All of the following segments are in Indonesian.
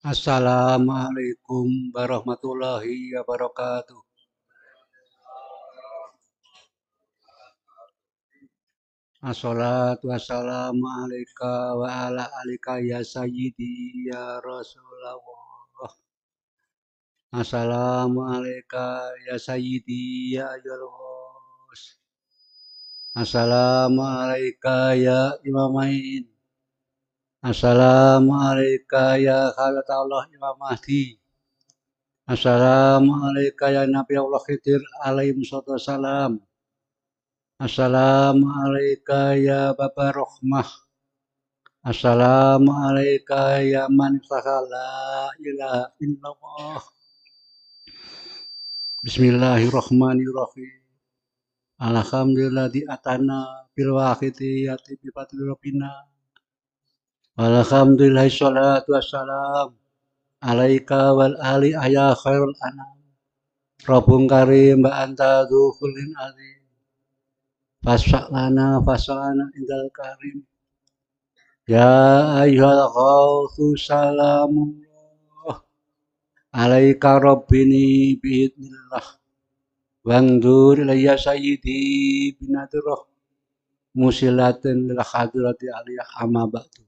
Assalamualaikum warahmatullahi wabarakatuh. Assalatu wassalamu alaika wa ala alika ya sayyidi ya Rasulullah. Assalamu alaika ya sayyidi ya ayyuhal. Assalamu alaika ya imamain. Assalamu alaika ya khalatullah Imam Mahdi. Assalamu alaika ya Nabi Allah Khidir alaihi wassalam. Assalamualaikum ya Bapa Rahmah. Assalamualaikum ya man la ilaha illallah. Bismillahirrahmanirrahim. Alhamdulillah di atana bil wahidi yati bi fadli rabbina. Alhamdulillah sholatu wassalam alaika wal ali ayya khairul anam. Rabbun karim ba anta dzul azim. Fas'alana indal karim. Ya ayyuhal ghawthu salamullah alaika rabbini biidnillah wangdur ilayya sayyidi binadirah musilatin lil hadrati aliyah amma ba'du.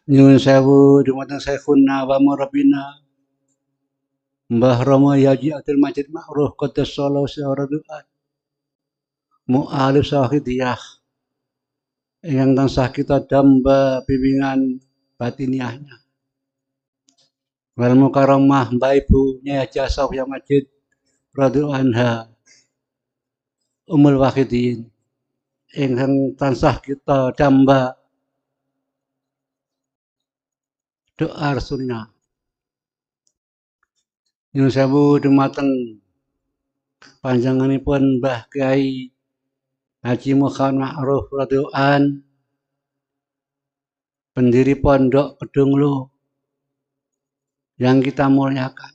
Nyuwun sewu dumateng Syekhuna wa murabbina Mbah Rama Yaji Abdul Majid Ma'ruf qaddasallahu sirrahu mu'alif sahidiyah yang tansah kita damba bimbingan batiniahnya. Wal mukarramah Mbak Ibu Nyai Haja Sofia Majid radhiyallahu anha Ummul Wahidin ingkang tansah kita damba doa resulnya. Nyuwun sewu dumateng panjenenganipun Mbah Kiai Haji Muhammad Ma'ruf radhiyallahu an pendiri Pondok Kedunglu yang kita muliakan.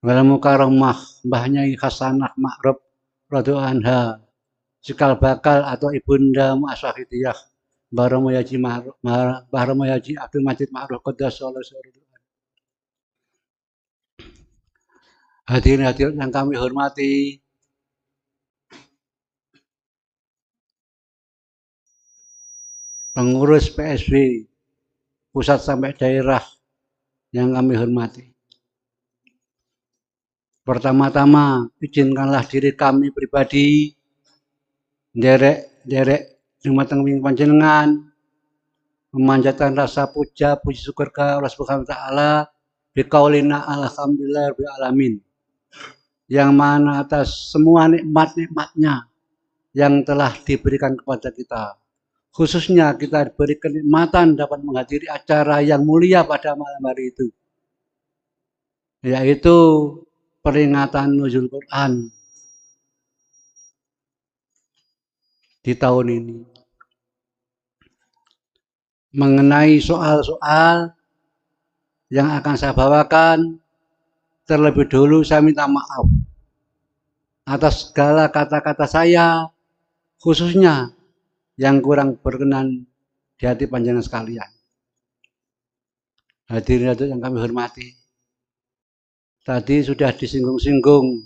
Wal mukarramah Mbah Nyai Hasanah Ma'ruf radhiyallahu anha cikal bakal atau ibunda Mu'aswahidiyah Mbah Rama Yaji Abdul Majid Ma'ruf qaddasallahu sirrahu. Hadirin yang kami hormati, pengurus PSB pusat sampai daerah yang kami hormati. Pertama-tama izinkanlah diri kami pribadi derek dumateng panjenengan memanjatkan rasa puja puji syukur ka Allah Subhanahu wa taala biqaulina alhamdulillah rabbil alamin, yang mana atas semua nikmat-nikmatnya yang telah diberikan kepada kita. Khususnya kita diberi kenikmatan dapat menghadiri acara yang mulia pada malam hari itu, yaitu peringatan Nuzul Quran di tahun ini. Mengenai soal-soal yang akan saya bawakan, terlebih dulu saya minta maaf atas segala kata-kata saya, khususnya yang kurang berkenan di hati panjenengan sekalian. Hadirin yang kami hormati, tadi sudah disinggung-singgung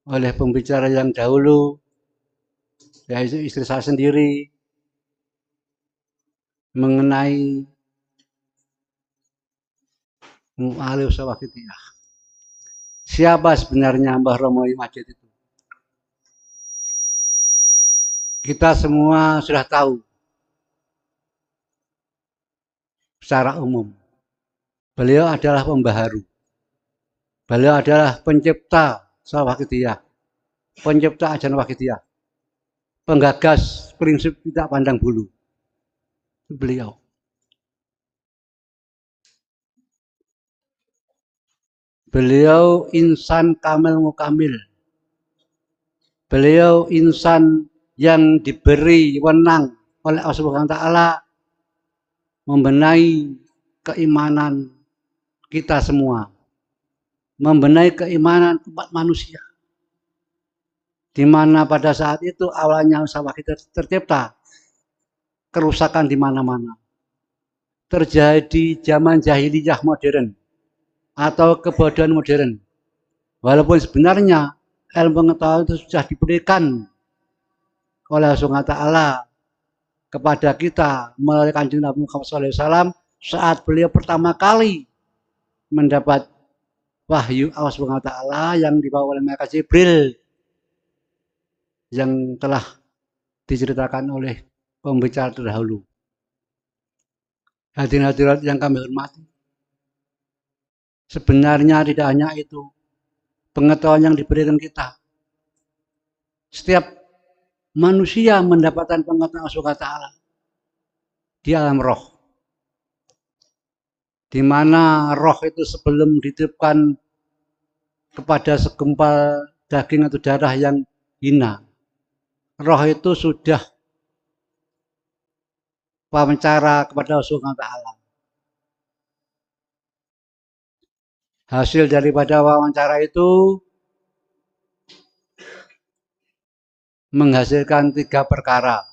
oleh pembicara yang dahulu, yaitu istri saya sendiri, mengenai mu'alif sawahidiyah. Siapa sebenarnya Mbah Rama Majid itu? Kita semua sudah tahu secara umum. Beliau adalah pembaharu. Beliau adalah pencipta Sawahidiyah, pencipta ajaran Wahidiyah, penggagas prinsip tidak pandang bulu. Beliau. Beliau insan kamil mukamil. Beliau insan yang diberi wewenang oleh Allah Subhanahu wa taala membenahi keimanan kita semua, membenahi keimanan umat manusia, di mana pada saat itu awalnya usaha kita tercipta kerusakan di mana-mana. Terjadi zaman jahiliyah modern atau kebodohan modern. Walaupun sebenarnya ilmu pengetahuan itu sudah diberikan oleh Allah Subhanahu wa taala kepada kita melalui Kanjeng Nabi Muhammad SAW saat beliau pertama kali mendapat wahyu Allah Subhanahu wa taala yang dibawa oleh malaikat Jibril yang telah diceritakan oleh pembicara terdahulu. Hadirin-hadirat yang kami hormati, sebenarnya tidak hanya itu pengetahuan yang diberikan kita. Setiap manusia mendapatkan pengetahuan Allah Subhanahu wa taala di alam roh, di mana roh itu sebelum dititipkan kepada segumpal daging atau darah yang hina, roh itu sudah wawancara kepada Allah Subhanahu wa taala. Hasil daripada wawancara itu menghasilkan 3 perkara.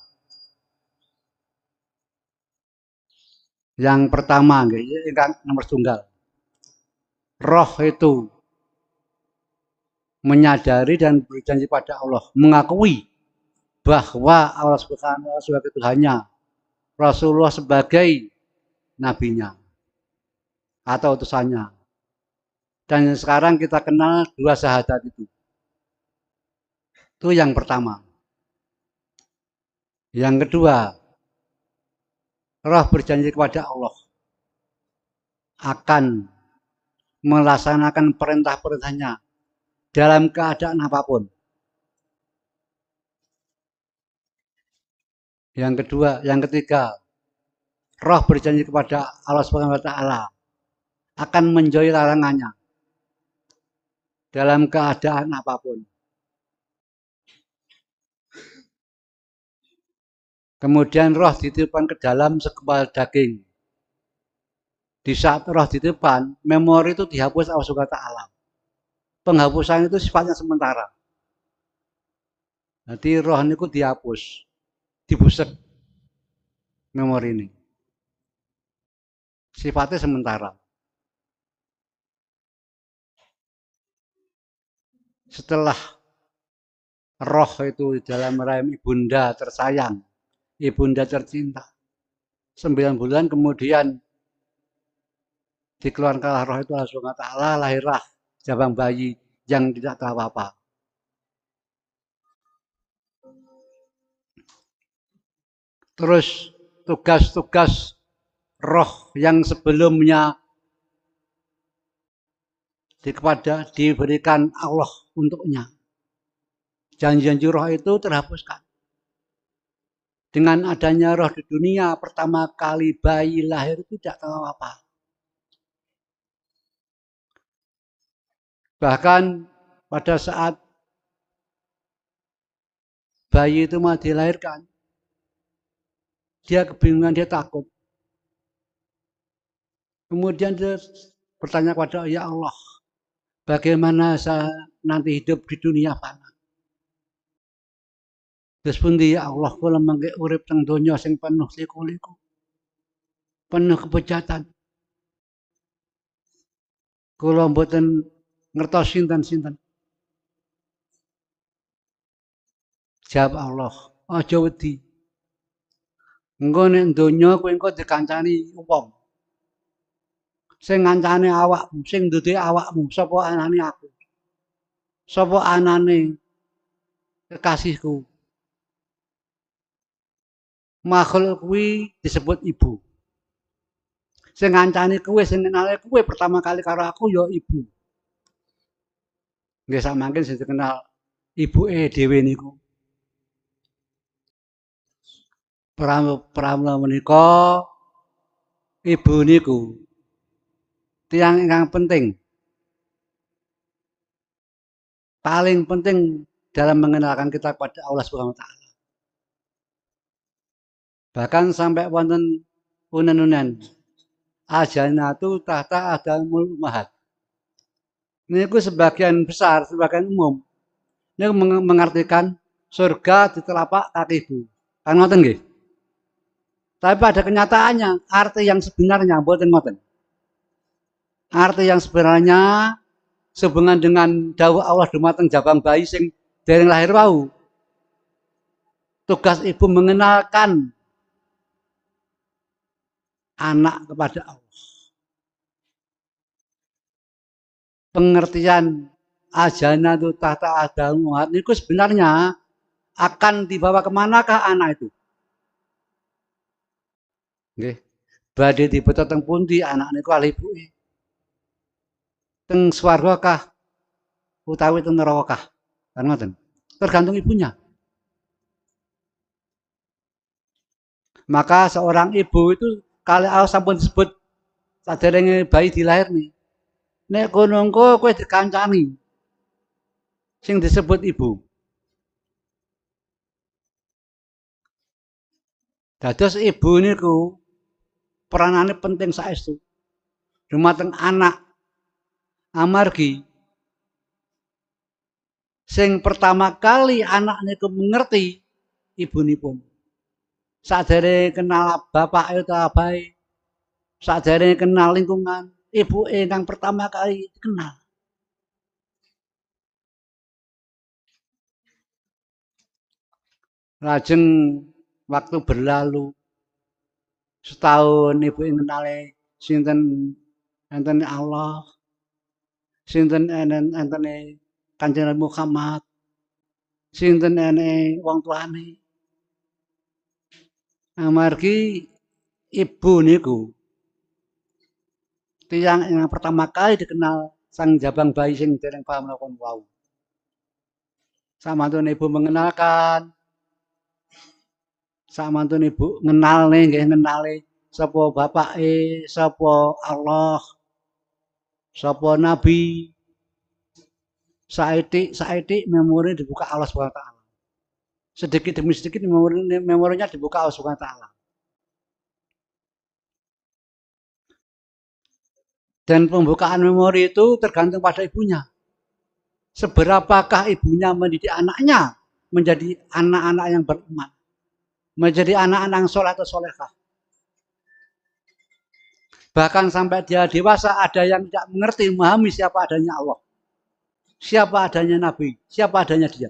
Yang pertama, nomor tunggal. Roh itu menyadari dan berjanji pada Allah, mengakui bahwa Allah Subhanahu wa taala sebagai Tuhannya, Rasulullah sebagai nabinya atau utusannya. Dan sekarang kita kenal 2 syahadat itu. Itu yang pertama. Yang kedua, roh berjanji kepada Allah akan melaksanakan perintah-perintahnya dalam keadaan apapun. Yang ketiga, roh berjanji kepada Allah Subhanahu wa taala akan menjauhi larangannya dalam keadaan apapun. Kemudian roh dititipkan ke dalam segumpal daging. Di saat roh dititipkan, memori itu dihapus Allah Subhanahu wa taala. Penghapusan itu sifatnya sementara. Jadi roh niku dihapus, dibusek memori ini. Sifatnya sementara. Setelah roh itu dalam rahim ibunda tersayang, ibunda tercinta, 9 bulan kemudian dikeluarkanlah roh itu Allah Subhanahu wa taala, lahirlah jabang bayi yang tidak tahu apa-apa. Terus tugas-tugas roh yang sebelumnya diberikan Allah untuknya. Janji-janji roh itu terhapuskan. Dengan adanya roh di dunia, pertama kali bayi lahir tidak tahu apa. Bahkan pada saat bayi itu mau dilahirkan, dia kebingungan, dia takut. Kemudian dia bertanya kepada ya Allah, bagaimana saya nanti hidup di dunia fana? Terus pundi ya Allah, kula mangke urip teng donya sing penuh liku-liku, penuh kebejatan. Kula mboten ngertos sinten-sinten. Jawab Allah, aja wedi. Engko nek donya kowe engko dikancani wong. Sing ngancane awakmu, sing nduduki awakmu, sapa anane aku? Sapa anane kekasihku? Makhluk kuwi disebut ibu. Sing ngancani kowe, sing kenale kowe pertama kali karo aku ya ibu. Nggih sak mangken sing dikenal ibuke dhewe niku. Pramila menika ibu niku tiyang ingkang penting. Paling penting dalam mengenalkan kita kepada Allah Subhanahu wa taala. Bahkan sampai wonten unen-unen ajanatu tahta adamul ummahat. Niku sebagian besar, sebagian umum. Niku mengartikan surga di telapak kaki ibu. Kan ngoten nggih? Tapi pada kenyataannya, arti yang sebenarnya, mboten ngoten. Arti yang sebenarnya sehubungan dengan dawuh Allah dumateng jabang bayi sing dereng lahir wau. Tugas ibu mengenalkan anak kepada Allah. Pengertian ajana itu tahta adamuhat itu sebenarnya akan dibawa kemanakah anak itu? Nggih. Badhe dibeto teng pundi anak niku kalih ibuke? Teng swarga kah utawi teng neraka kah? Kan ngoten. Tergantung ibunya. Maka seorang ibu itu kalau Allah sampun disebut saderenge bayi dilahirni. Nek kono engko kowe dikancani sing disebut ibu. Dados ibu niku peranane penting saestu. Dumateng anak amargi sing pertama kali anak niku mengerti ibunipun. Sadere kenal bapak utawa bae, sadere kenal lingkungan, ibu yang pertama kali kenal. Lajeng waktu berlalu setahun ibu kenale sinten enten Allah, sinten entene Kanjeng Muhammad, sinten ene wong tuane. Amargi ibu niku tiyang yang pertama kali dikenal sang jabang bayi sing dereng paham lakon wau. Samantun ibu mengenalkan, samantun ibu ngenalne nggih ngenale sapa bapake, sapa Allah, sapa nabi. Saetik memori dibuka Allah Subhanahu wa taala. Sedikit demi sedikit memorinya dibuka Allah Subhanahu wa taala. Dan pembukaan memori itu tergantung pada ibunya. Seberapakah ibunya mendidik anaknya menjadi anak-anak yang beriman, menjadi anak-anak yang soleh atau solehah. Bahkan sampai dia dewasa ada yang tidak mengerti, memahami siapa adanya Allah, siapa adanya Nabi, siapa adanya dia.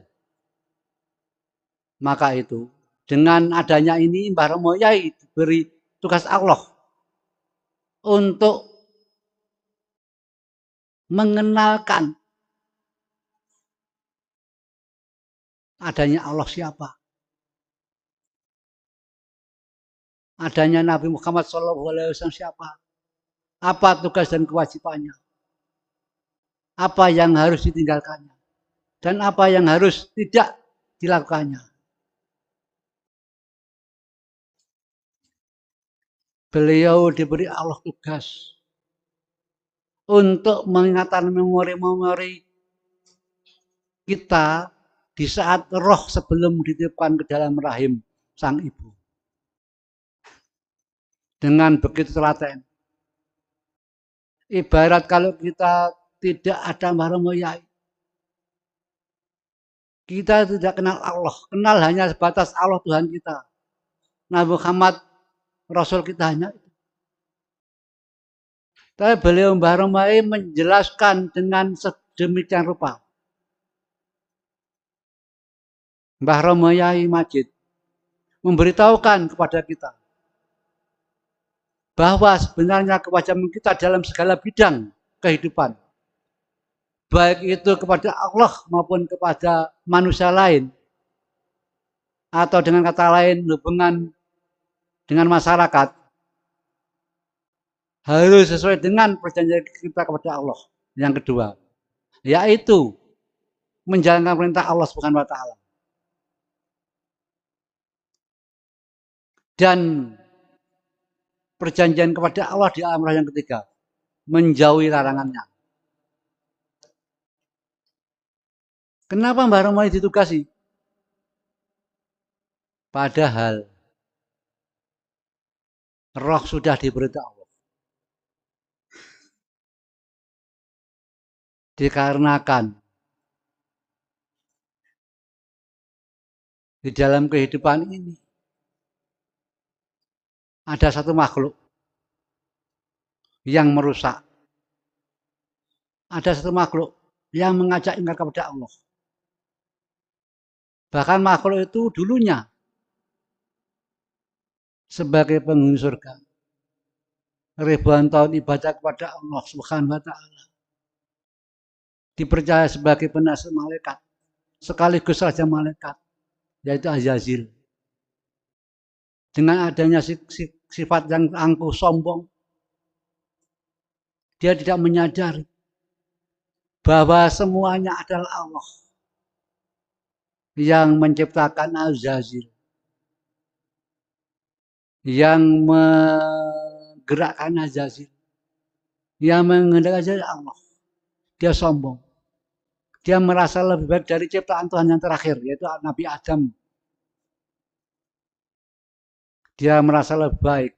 Maka itu dengan adanya ini Mbah Romo Yai diberi tugas Allah untuk mengenalkan adanya Allah siapa, adanya Nabi Muhammad SAW siapa, apa tugas dan kewajibannya, apa yang harus ditinggalkannya, dan apa yang harus tidak dilakukannya. Beliau diberi Allah tugas untuk mengingatkan memori-memori kita di saat roh sebelum dititipkan ke dalam rahim sang ibu. Dengan begitu telaten. Ibarat kalau kita tidak ada Mbah Romo Yai, kita tidak kenal Allah, kenal hanya sebatas Allah Tuhan kita. Nabi Muhammad Rasul kita hanya itu. Tapi beliau Mbah Romo Yai menjelaskan dengan sedemikian rupa. Mbah Romo Yai Majid memberitahukan kepada kita bahwa sebenarnya kewajiban kita dalam segala bidang kehidupan, baik itu kepada Allah maupun kepada manusia lain, atau dengan kata lain hubungan dengan masyarakat, harus sesuai dengan perjanjian kita kepada Allah. Yang kedua, yaitu menjalankan perintah Allah Subhanahu wa taala. Dan perjanjian kepada Allah di alam yang ketiga, menjauhi larangannya. Kenapa Mbah Romo ditugasi? Padahal roh sudah diberitahu Allah. Dikarenakan di dalam kehidupan ini ada satu makhluk yang merusak. Ada satu makhluk yang mengajak ingkar kepada Allah. Bahkan makhluk itu dulunya sebagai penghuni surga. Ribuan tahun ibadah kepada Allah Subhanahu wa taala. Dipercaya sebagai penasihat malaikat, sekaligus raja malaikat, yaitu Azazil. Dengan adanya sifat yang angkuh sombong, dia tidak menyadari bahwa semuanya adalah Allah yang menciptakan Azazil, yang menggerakkan Azazil, yang mengendalikan Azazil Allah. Dia sombong. Dia merasa lebih baik dari ciptaan Tuhan yang terakhir, yaitu Nabi Adam. Dia merasa lebih baik.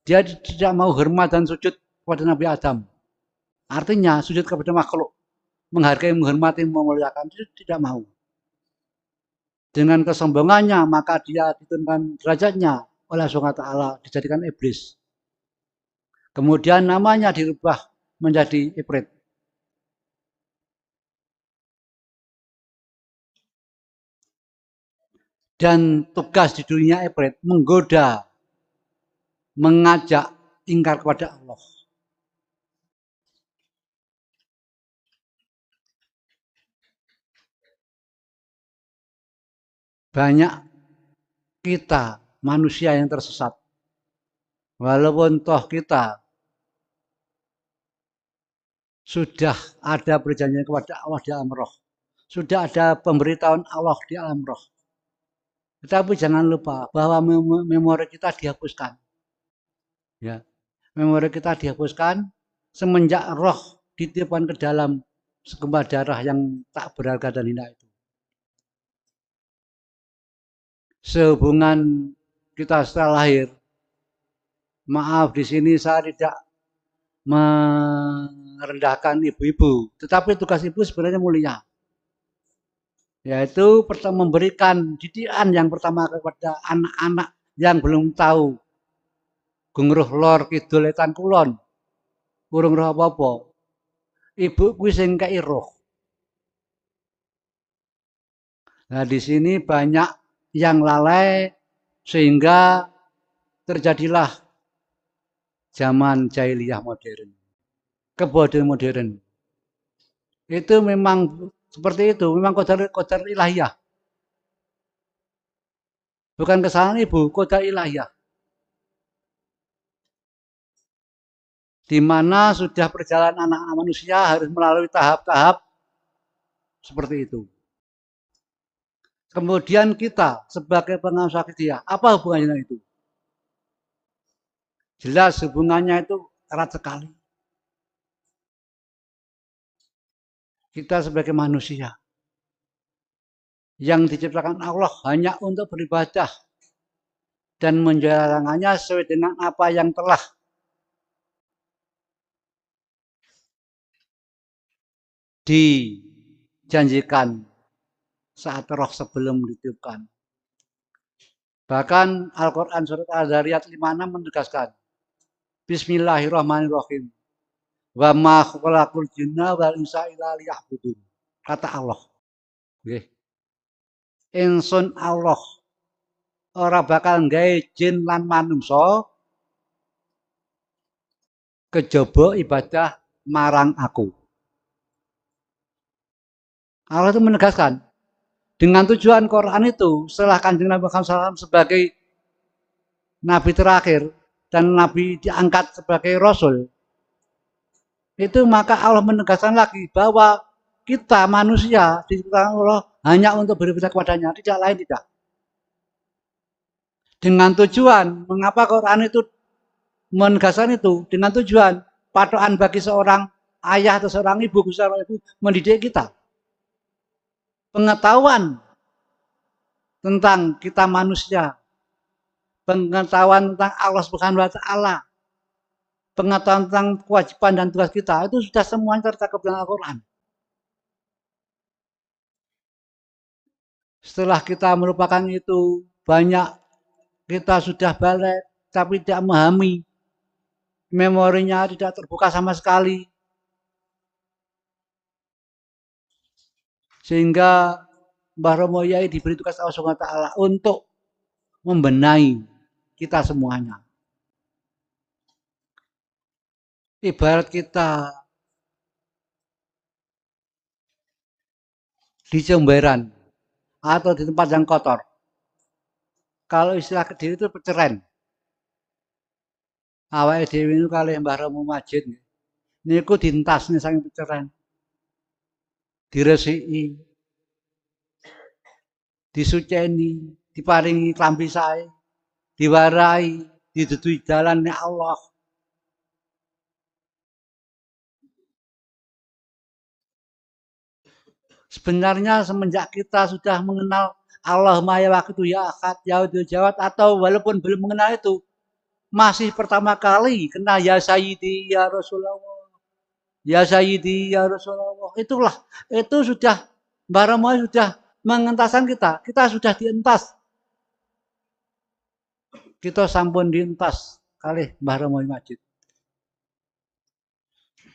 Dia tidak mau hormat dan sujud kepada Nabi Adam. Artinya sujud kepada makhluk, menghargai, menghormati, memuliakan, itu tidak mau. Dengan kesombongannya, maka dia diturunkan derajatnya oleh Allah SWT, dijadikan iblis. Kemudian namanya dirubah menjadi Ifrit. Dan tugas di dunia Ifrit menggoda, mengajak ingkar kepada Allah. Banyak kita manusia yang tersesat. Walaupun toh kita sudah ada perjanjian kepada Allah di alam roh. Sudah ada pemberitahuan Allah di alam roh. Tetapi jangan lupa bahwa memori kita dihapuskan. Ya, memori kita dihapuskan semenjak roh ditiupkan ke dalam segumpal darah yang tak berharga dan hina itu. Sehubungan kita setelah lahir, maaf di sini saya tidak merendahkan ibu-ibu, tetapi tugas ibu sebenarnya mulia, yaitu memberikan didikan yang pertama kepada anak-anak yang belum tahu gungruh lor kidul etan kulon, urung roh apa-apa. Ibu kuwi sing kei roh. Nah, di sini banyak yang lalai sehingga terjadilah zaman jahiliyah modern. Kebodohan modern. Itu memang seperti itu, memang qadar ilahiyah. Bukan kesalahan ibu, qadar ilahiyah. Di mana sudah perjalanan anak-anak manusia harus melalui tahap-tahap seperti itu. Kemudian kita sebagai pengawas akidiyah, apa hubungannya dengan itu? Jelas hubungannya itu erat sekali. Kita sebagai manusia yang diciptakan Allah hanya untuk beribadah dan menjalankannya sesuai dengan apa yang telah dijanjikan saat roh sebelum ditiupkan. Bahkan Al-Quran surat Al-Zariyat 56 menegaskan, Bismillahirrahmanirrahim. Wa ma khalaqul jinna wal insa illa liya'budun. Kata Allah. Nggih. Ingsun Allah ora bakal gawe jin lan manungsa kejaba ibadah marang aku. Allah itu menegaskan dengan tujuan Quran itu setelah Kanjeng Nabi Muhammad SAW sebagai nabi terakhir dan nabi diangkat sebagai rasul, itu maka Allah menegaskan lagi bahwa kita manusia diciptakan Allah hanya untuk beribadah kepadanya, tidak lain tidak. Dengan tujuan, mengapa Quran itu menegaskan itu? Dengan tujuan patokan bagi seorang ayah atau seorang ibu, mendidik kita. Pengetahuan tentang kita manusia, pengetahuan tentang Allah Subhanahu wa taala, pengetahuan tentang kewajiban dan tugas kita itu sudah semuanya tercakup dalam Al-Quran. Setelah kita melupakan itu, banyak kita sudah balik, tapi tidak memahami, memorinya tidak terbuka sama sekali, sehingga Mbah Romo Yai diberi tugas Allah Subhanahu wa taala untuk membenahi kita semuanya. Ibarat kita di comberan atau di tempat yang kotor. Kalau istilah Kediri itu peceren. Awake dhewe niku kalih Mbah Romo Majid niku dientasne saking peceren. Diresiki, disuceni, diparingi klambi sae, diwarai, didudui jalannya Allah. Sebenarnya semenjak kita sudah mengenal Allah Maha Waktu ya Ahad, ya Jawad, atau walaupun belum mengenal itu, masih pertama kali kena ya Sayyidi ya Rasulullah, ya Sayyidi ya Rasulullah. Itulah, itu sudah Mbah Romo sudah mengentasan kita. Kita sudah dientas. Kita sampun dientas kali Mbah Romo Majid.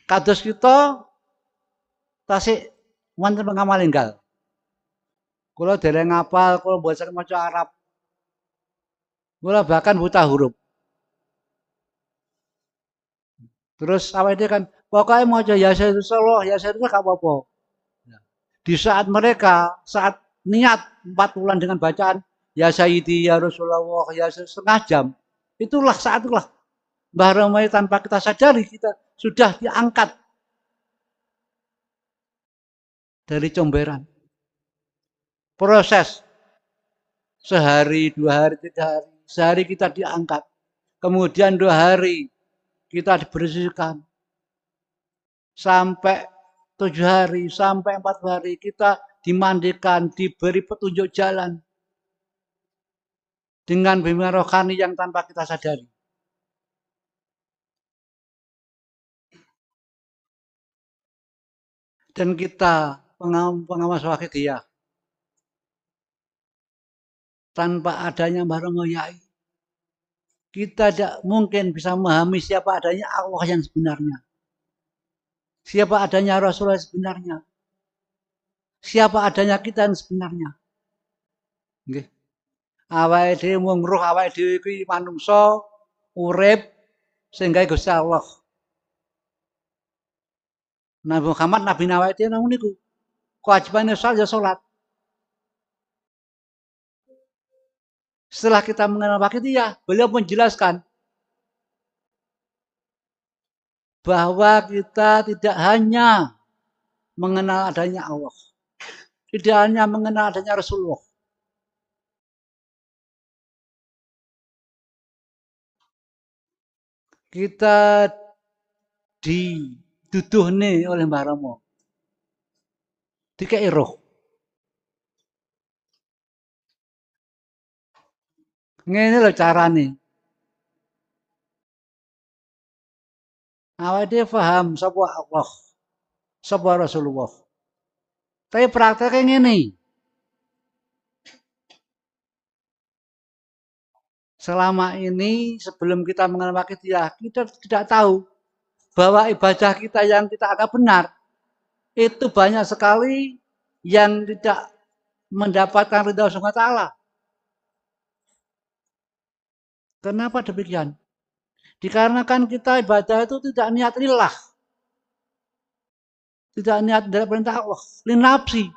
Kados kita tasik wonten pengamal enggal. Kula dereng ngapal, kula boten maca Arab. Kula bahkan buta huruf. Terus awake dhewe kan pokoke maca ya Rasulullah, ya Rasulullah gak apa-apa. Di saat mereka saat niat 4 bulan dengan bacaan ya Sayyidi ya Rasulullah ya setengah jam, itulah saat itulah Mbah Romo tanpa kita sadari kita sudah diangkat dari comberan. Proses sehari, 2 hari, 3 hari, sehari kita diangkat. Kemudian 2 hari kita dibersihkan. Sampai 7 hari, sampai 4 hari kita dimandikan, diberi petunjuk jalan. Dengan bimbingan rohani yang tanpa kita sadari. Dan kita pengawas wakidiyah tanpa adanya Mbah Romo Yai, kita tidak mungkin bisa memahami siapa adanya Allah yang sebenarnya. Siapa adanya Rasulullah sebenarnya. Siapa adanya kita yang sebenarnya. Nggih. Awake dhewe mung roh awake dhewe iki manungsa urip sehingga Gusti Allah. Nabi Muhammad nabi awake dhewe nang niku. Kewajibane salat ya salat. Setelah kita mengenal wakidiyah, beliau menjelaskan bahwa kita tidak hanya mengenal adanya Allah, tidak hanya mengenal adanya Rasulullah. Kita diduduh nih oleh Mbah Romo. Dikei roh. Ngene lho carane. Awake dhewe paham sapa Allah, sapa Rasulullah. Tapi prakteknya ngene. Selama ini sebelum kita mengenal wakidiyah, kita tidak tahu bahwa ibadah kita yang kita anggap benar itu banyak sekali yang tidak mendapatkan ridha Allah Subhanahu wa taala. Kenapa demikian? Dikarenakan kita ibadah itu tidak niat lillah. Tidak niat dari perintah Allah. Linapsi.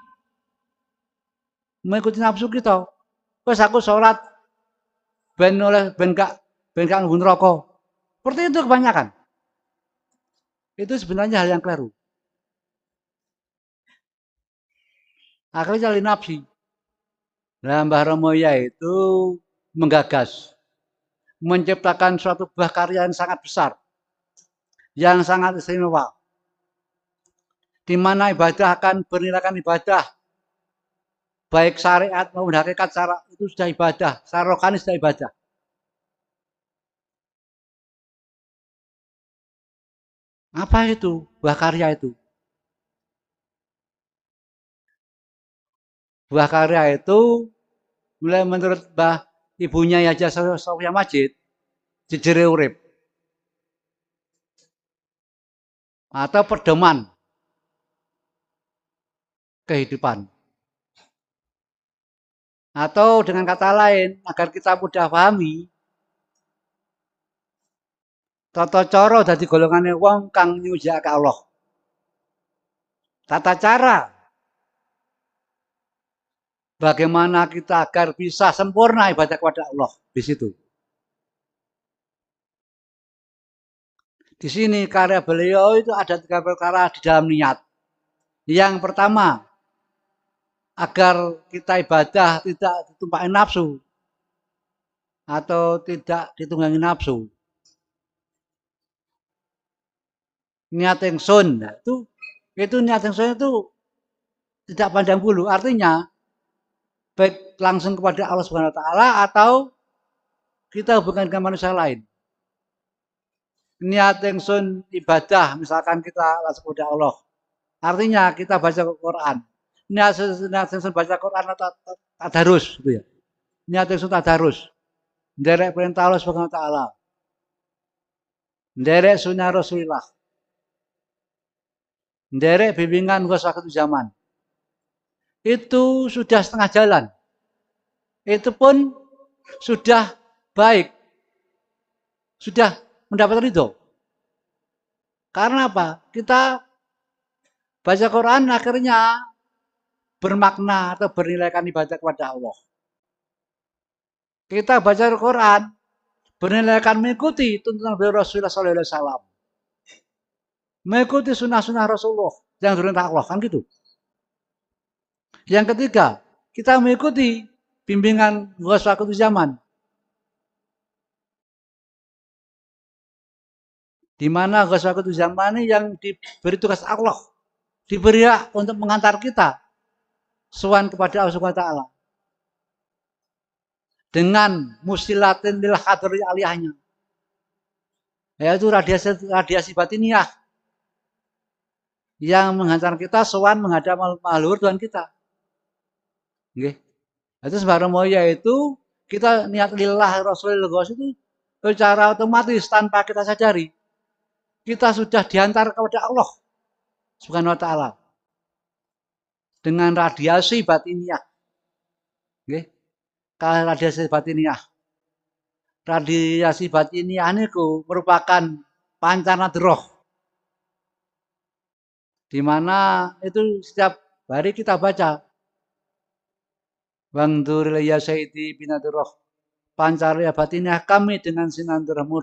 Mengikuti nafsu kita. Terus aku sholat. Ben gak ngebun rokok. Seperti itu kebanyakan. Itu sebenarnya hal yang keliru. Akhirnya linapsi. Nah, Mbah Romo Yai itu menggagas. Menciptakan suatu buah karya yang sangat besar. Yang sangat istimewa. Di mana ibadah akan bernilaikan ibadah. Baik syariat maupun hakikat secara itu sudah ibadah. Secara rohani sudah ibadah. Apa itu buah karya itu? Buah karya itu mulai menurut Mbah ibunya Yaja Sofia Majid jejere urip atau pedoman kehidupan. Atau dengan kata lain, agar kita mudah pahami, tata cara dadi golongane wong kang nyujake Allah. Tata cara bagaimana kita agar bisa sempurna ibadah kepada Allah di situ. Di sini karya beliau itu ada 3 perkara di dalam niat. Yang pertama, agar kita ibadah tidak ditumpaki nafsu atau tidak ditunggangi nafsu. Niat ingsun, itu niat ingsun itu tidak pandang bulu. Artinya baik langsung kepada Allah Subhanahu wa taala atau kita hubungan dengan manusia lain. Niat ingsun ibadah, misalkan kita langsung kepada Allah. Artinya kita baca Quran. Niat ingsun baca Quran atau tadarus gitu ya. Niat ingsun tadarus. Nderek perintah Allah Subhanahu wa taala. Nderek sunnah Rasulullah. Nderek bimbingan waktu zaman. Itu sudah setengah jalan. Itu pun sudah baik. Sudah mendapat ridho. Karena apa? Kita baca Quran akhirnya bermakna atau bernilaikan ibadah kepada Allah. Kita baca Quran bernilaikan mengikuti tuntunan Rasulullah SAW. Mengikuti sunnah-sunnah Rasulullah yang diperintah Allah, kan gitu. Yang ketiga, kita mengikuti bimbingan waktu zaman. Di mana waktu zaman ini yang diberi tugas Allah, diberi hak untuk mengantar kita sowan kepada Allah Subhanahu wa taala. Dengan musilatin lil hadri aliyahnya. Yaitu radiasi batiniah yang menghantar kita sowan menghadap mahluk Tuhan kita. Nggih. Itu sebarang yaitu kita niat lillah Rasulullah itu secara otomatis tanpa kita sadari kita sudah diantar kepada Allah Subhanahu wa taala dengan radiasi batiniah. Nggih. Radiasi batiniah. Radiasi batiniah niku merupakan pancarna roh. Di mana itu setiap hari kita baca Bang Duril ya Sayyidi binaturroh. Pancarya batiniah kami dengan sinar rahmu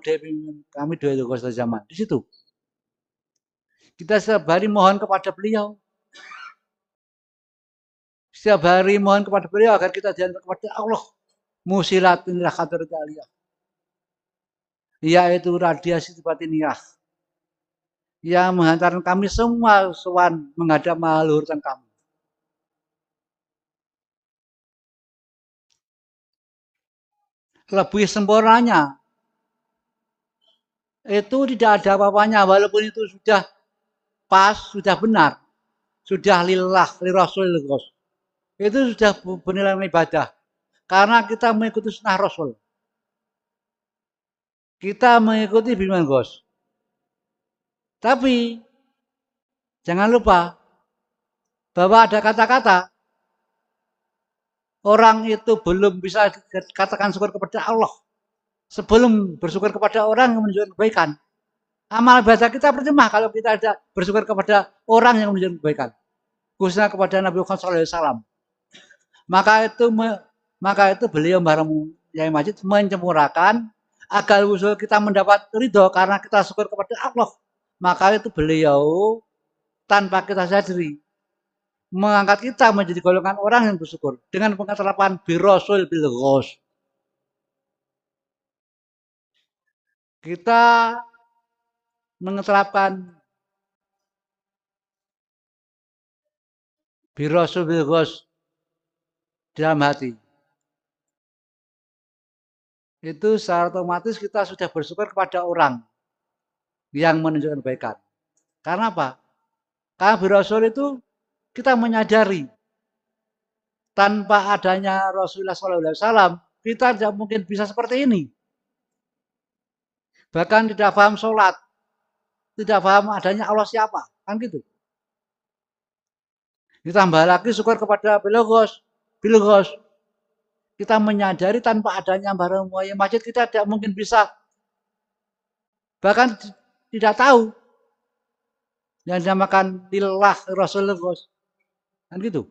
kami dua dosa zaman. Di situ. Kita setiap hari mohon kepada beliau. Setiap hari mohon kepada beliau agar kita diantar kepada Allah. Musilatin lah khadrat aliyah. Yaitu radiasi batiniah. Yang menghantarkan kami semua sowan menghadap mahaluhuran kami. Lebih sempurnanya itu tidak ada apa-apanya walaupun itu sudah pas, sudah benar, sudah lillah, lirasulillah. Itu sudah bernilai ibadah karena kita mengikuti sunnah Rasul. Kita mengikuti bimbingan Gus. Tapi jangan lupa bahwa ada kata-kata orang itu belum bisa katakan syukur kepada Allah sebelum bersyukur kepada orang yang menunjukkan kebaikan. Amal ibadah kita percuma kalau kita tidak bersyukur kepada orang yang menunjukkan kebaikan. Khususnya kepada Nabi Muhammad SAW. Maka itu beliau bareng Yai Majid mencemurakan agar usul kita mendapat ridho karena kita syukur kepada Allah. Maka itu beliau tanpa kita sadari mengangkat kita menjadi golongan orang yang bersyukur dengan pengetarapan birosul bil ghos. Kita mengeterapkan birosul bil ghos dalam hati. Itu secara otomatis kita sudah bersyukur kepada orang yang menunjukkan kebaikan. Karena apa? Karena birosul itu kita menyadari tanpa adanya Rasulullah SAW kita tidak mungkin bisa seperti ini. Bahkan tidak paham sholat, tidak paham adanya Allah siapa, kan gitu. Ditambah lagi syukur kepada Bilogos. Bilogos. Kita menyadari tanpa adanya barang masjid kita tidak mungkin bisa, bahkan tidak tahu yang dinamakan lillah Rasulullah. Kan gitu.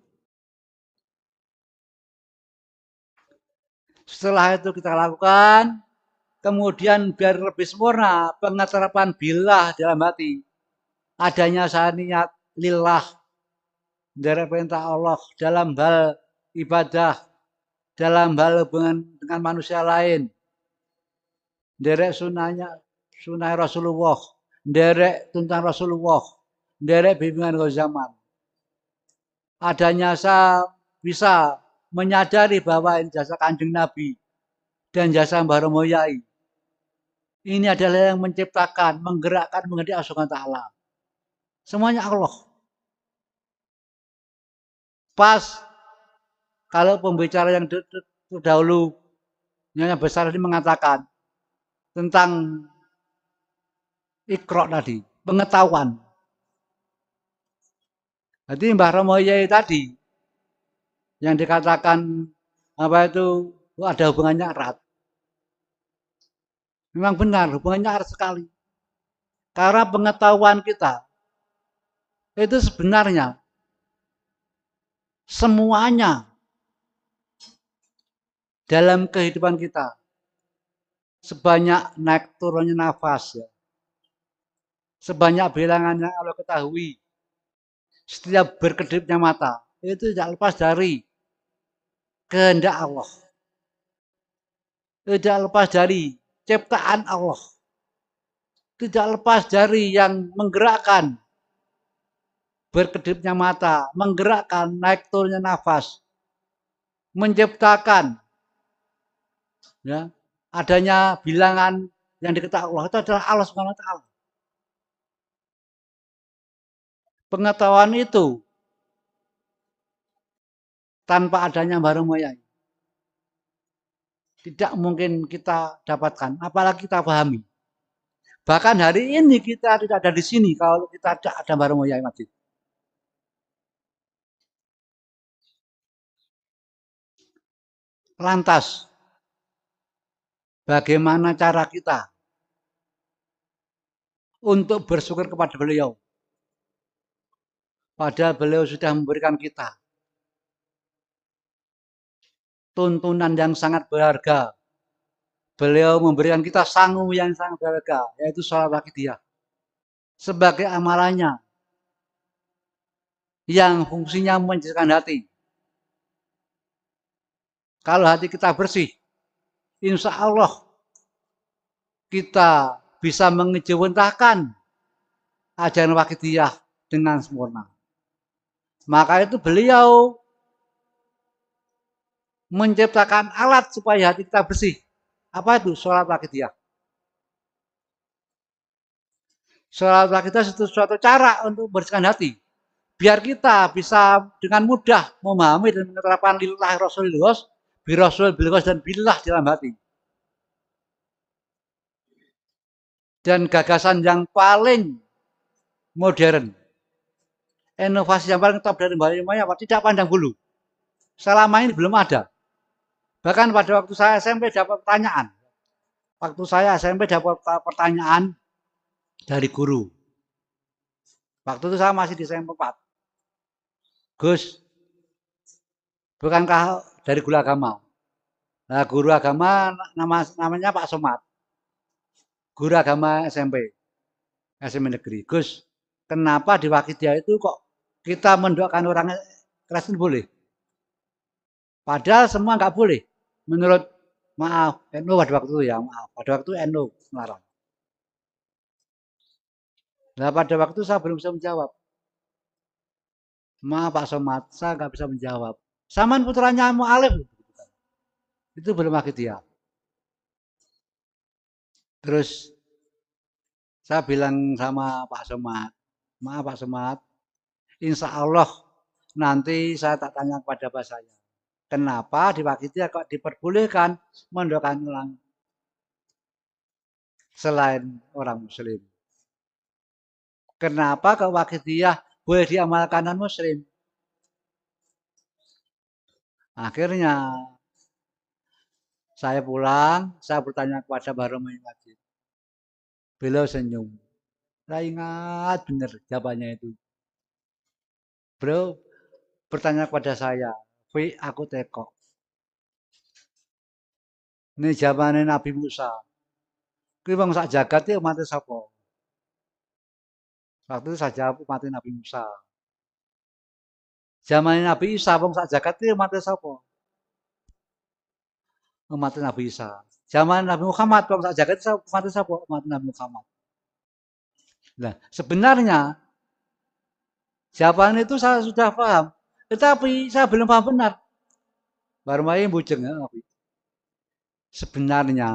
Setelah itu kita lakukan, kemudian biar lebih sempurna pengeterapan billah dalam hati. Adanya niat lillah dari perintah Allah dalam hal ibadah, dalam hal hubungan dengan manusia lain. Derek sunah Rasulullah, derek tuntunan Rasulullah, derek bimbingan zaman. Adanya saya bisa menyadari bahwa jasa Kanjeng Nabi dan jasa Mbah Romo Yai ini adalah yang menciptakan, menggerakkan, menghentikan Allah Ta'ala. Semuanya Allah. Pas kalau pembicara yang terdahulu Nyonya Besar ini mengatakan tentang ikro tadi, pengetahuan. Jadi Mbah Romo Yai tadi yang dikatakan apa itu ada hubungannya erat. Memang benar hubungannya erat sekali. Karena pengetahuan kita itu sebenarnya semuanya dalam kehidupan kita. Sebanyak naik turunnya nafas ya. Sebanyak bilangan yang Allah ketahui. Setiap berkedipnya mata itu tidak lepas dari kehendak Allah. Tidak lepas dari ciptaan Allah. Tidak lepas dari yang menggerakkan berkedipnya mata, menggerakkan naik turunnya nafas, menciptakan ya, adanya bilangan yang diketahui Allah itu adalah Allah Subhanahu wa taala. Pengetahuan itu tanpa adanya barang moyang tidak mungkin kita dapatkan, apalagi kita pahami. Bahkan hari ini kita tidak ada di sini kalau kita tidak ada barang moyang masjid. Lantas, bagaimana cara kita untuk bersyukur kepada beliau? Padahal beliau sudah memberikan kita tuntunan yang sangat berharga. Beliau memberikan kita sangu yang sangat berharga, yaitu sholat wakidiyah. Sebagai amalannya yang fungsinya menjadikan hati. Kalau hati kita bersih, insya Allah kita bisa mengejawantahkan ajaran wakidiyah dengan sempurna. Maka itu beliau menciptakan alat supaya hati kita bersih. Apa itu? Sholat wakidiyah. Sholat wakidiyah itu suatu cara untuk membersihkan hati. Biar kita bisa dengan mudah memahami dan menerapkan lillah Rasulullah, birasul bilghos dan billah dalam hati. Dan gagasan yang paling modern, inovasi yang paling top dari Mbak Imaya tidak pandang bulu. Selama ini belum ada. Bahkan pada waktu saya SMP dapat pertanyaan. Waktu saya SMP dapat pertanyaan dari guru. Waktu itu saya masih di SMP 4. Gus, bukankah dari guru agama? Nah, guru agama namanya Pak Somad. Guru agama SMP negeri. Gus, kenapa di Wakidiyah itu kok kita mendoakan orang Kristen boleh? Padahal semua nggak boleh. Menurut maaf, NU pada waktu itu ya, maaf. Pada waktu NU melarang. Nah, pada waktu saya belum bisa menjawab. Maaf Pak Somad, saya nggak bisa menjawab. Saman putranya Mu'alif. Itu belum Wakidiyah. Terus saya bilang sama Pak Somad, maaf Pak Somad, insya Allah nanti saya tak tanya kepada Bapak saya. Kenapa di Wakidiyah kok diperbolehkan mendoakan ulang? selain orang muslim. Kenapa ke wakidiyah boleh diamalkan non muslim? Akhirnya saya pulang, saya bertanya kepada Baromein Wajid. Beliau senyum. Saya ingat benar jawabannya itu. Beliau bertanya kepada saya, "Fi, aku teko. Ini zamannya Nabi Musa. Kuwi wong sak jagat iki umat sapa?" Waktu itu saya jawab umat Nabi Musa. Zaman Nabi Isa wong sak jagat iki umat sapa? Umat Nabi Isa. Zaman Nabi Muhammad wong sak jagat umat sapa? Umat Nabi Muhammad. Nah, sebenarnya jawaban itu saya sudah paham, tetapi saya belum paham benar. Baru main bujeng ya, sebenarnya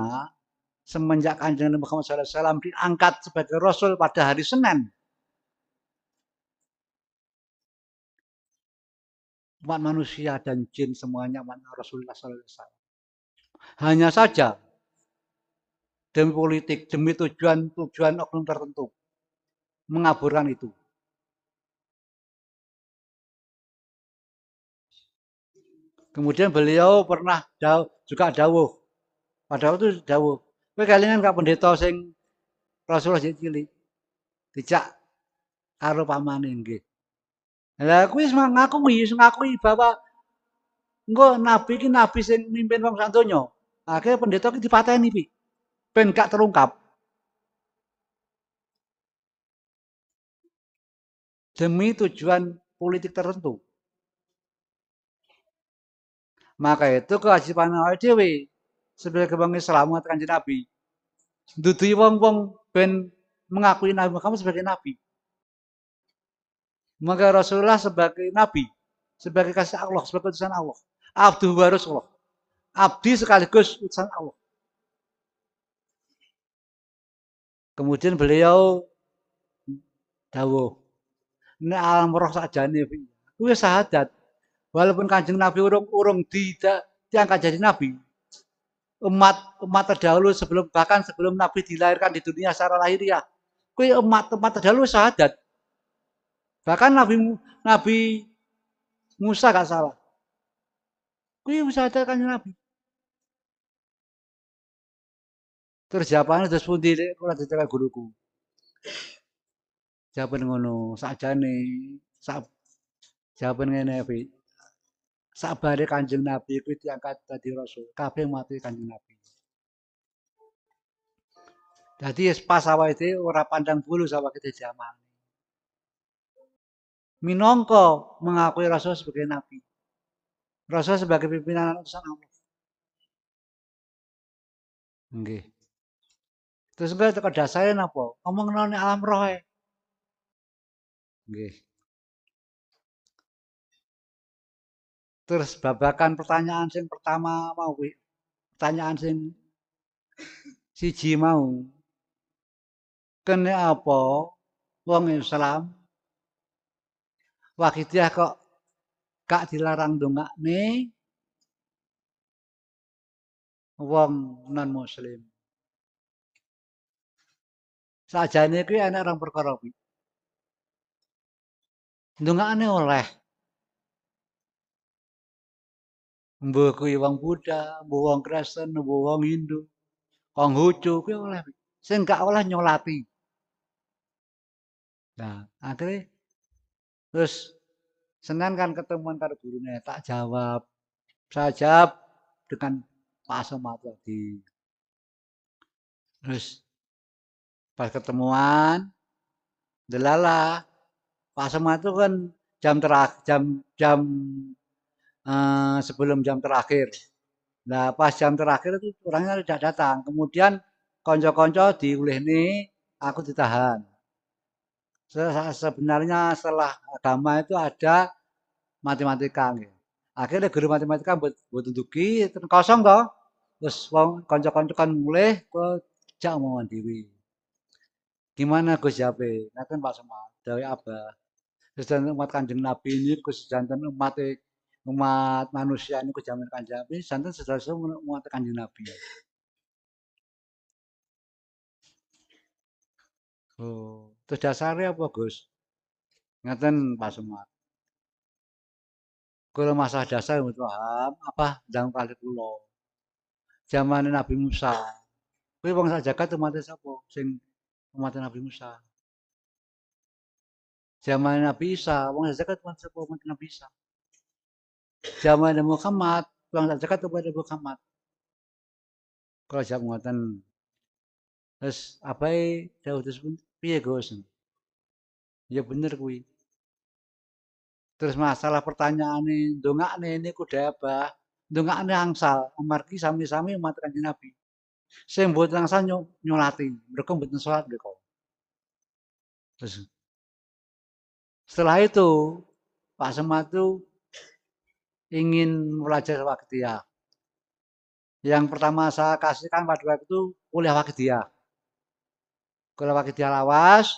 semenjak Kanjeng Nabi Muhammad SAW diangkat sebagai Rasul pada hari Senin, umat manusia dan jin semuanya umat Rasulullah SAW. Hanya saja demi politik, demi tujuan oknum tertentu, mengaburkan itu. Kemudian beliau pernah juga dawuh, pada waktu itu dawuh, kowe kelingan kak pendeta sing Rasulullah cilik, dijak karo pamane nggih. Lah kuwi ngakui bahwa engko nabi iki nabi sing mimpin wong sak donya. Akhire pendeta iki dipateni pi. Ben gak terungkap demi tujuan politik tertentu. Maka itu kewajiban awake dhewe sebagai wong Islam umat Kanjeng Nabi. Ndudui wong-wong ben mengakui Nabi Muhammad sebagai nabi. Maka Rasulullah sebagai nabi, sebagai kasih Allah, sebagai utusan Allah. Abdu wa Rasulullah. Abdi sekaligus utusan Allah. Kemudian beliau dawuh, nek alam roh sakjane kuwi syahadat. Walaupun Kanjeng Nabi urung diangkat jadi nabi, umat terdahulu bahkan sebelum Nabi dilahirkan di dunia secara lahiriah, kuwi umat terdahulu syahadat. Bahkan Nabi Musa gak salah. Kuwi syahadat Kanjeng Nabi. Terus jawabannya terus pundi ora dicekel guruku. Jawaban ngono, sakjane jawaban ngene Fi. Sabare Kanjeng Nabi kuwi diangkat dadi rasul, kabeh mati Kanjeng Nabi. Dadi pas awake dhewe ora pandang bulu sawake dadi amal. Minangka mengakui Rasul sebagai nabi. Rasul sebagai pimpinan utusan Allah. Nggih. Terus engko teko dasare napa? Ngomongno nek alam roh e. Nggih. Terus babakan pertanyaan sing pertama mau kuwi. Pertanyaan sing siji mau. Kene apa wong Islam wakidiyah kok gak dilarang ndongakne wong non muslim. Sajane kuwi ana orang perkara kuwi. Ndongakne oleh. Mbuh kuwi wong Buddha, mbuh wong Kristen, mbuh wong Hindu, Konghucu kuwi oleh. Sing gak oleh nyolati. Nah, akhirnya terus Senin kan ketemuan karo gurunya, tak jawab. Saya jawab dengan Pak Somad tadi. Terus pas ketemuan, delalah Pak Somad itu kan jam sebelum jam terakhir. Nah, pas jam terakhir itu orangnya tidak datang. Kemudian konco-konco diulih nih, aku ditahan. Sebenarnya setelah agama itu ada matematika. Gitu. Akhirnya guru matematika buat tunjuki, kosong toh. Terus konco-konco kan mulai ke jak omongan dewi. Gimana Gus Jabe? Nanti Pak Semar, dari Abah. Sedanten umat Kanjeng Nabi ini sedanten umat manusia ini kejaman Kanjeng Nabi, sedanten umat Kanjeng Nabi. Oh, terus dasarnya apa, Gus? Ngeten Pak Semar. Kula masalah dasar mboten paham, apa ndang kalih kula. Zamane Nabi Musa. Kuwi wong sak jagat umat sapa sing umat Nabi Musa? Zamane Nabi Isa, wong sak jagat umat sapa umat Nabi Isa? Zamane Muhammad, wong sak jagat umat Muhammad. Kula jawab ngoten. Terus abahe dawuh terus piye Gus? Ya bener kuwi. Terus masalah pertanyaane ndongakne niku Abah, ndongakne angsal amargi sami-sami umat Kanjeng Nabi. Sing mboten angsal nyolati, mereka mboten salat mereka. Terus setelah itu Pak Semad itu ingin belajar Waktiah. Yang pertama saya kasihkan pada waktu itu kuliah Waktiah. Kuliah Waktiah lawas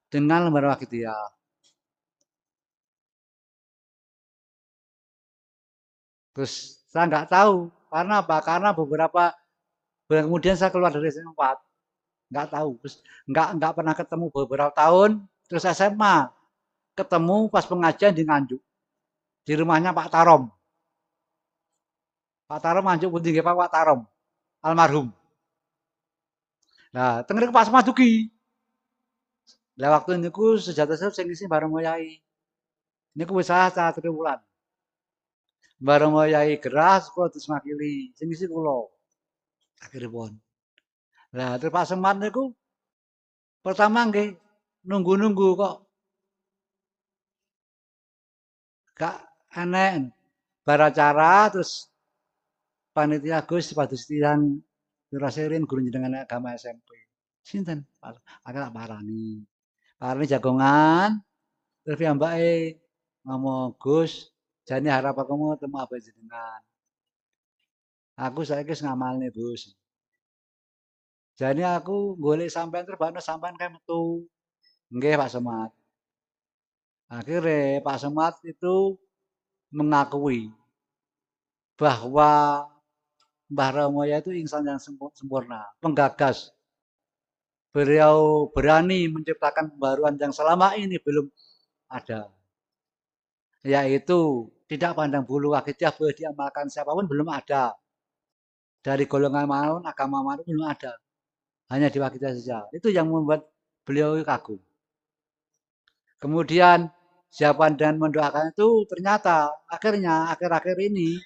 dengan lembar Waktiah. Terus saya nggak tahu karena apa? Karena beberapa bulan kemudian saya keluar dari SMA 4. Nggak tahu. Terus nggak pernah ketemu beberapa tahun. Terus SMA ketemu pas pengajian di Nganjuk di rumahnya Pak Tarom. Pak Tarom Nganjuk pun tinggi Pak Tarom almarhum. Nah, tengene Pak Semad dugi. Lah waktu niku sejata sing ngisi bareng Yai. Niku wis salah 3 wulan. Bareng Yai Geras kula terus makili. Sing ngisi kula. Akhiripun. Lah terus Pak Semad niku pertama nggih nunggu-nunggu kok gak enek. Bar acara terus panitia Gus pados tiyang Dirasirin guru jenengan agama SMP. Sinten? Aku tak parani. Parani jagongan terus piyambake ngomong Gus, jane harap aku mau ketemu abah jenengan. Aku saiki wis ngamalne Gus. Jane aku golek sampean terbana sampean kae metu. Nggih Pak Semad. Akhirnya Pak Semad itu mengakui bahwa Mbah Ramoya itu insan yang sempurna, penggagas. Beliau berani menciptakan pembaruan yang selama ini belum ada. Yaitu tidak pandang bulu akidah boleh diamalkan siapapun belum ada. Dari golongan manapun, agama manapun belum ada. Hanya di akidah saja. Itu yang membuat beliau kagum. Kemudian siapan dan mendoakan itu ternyata akhirnya akhir-akhir ini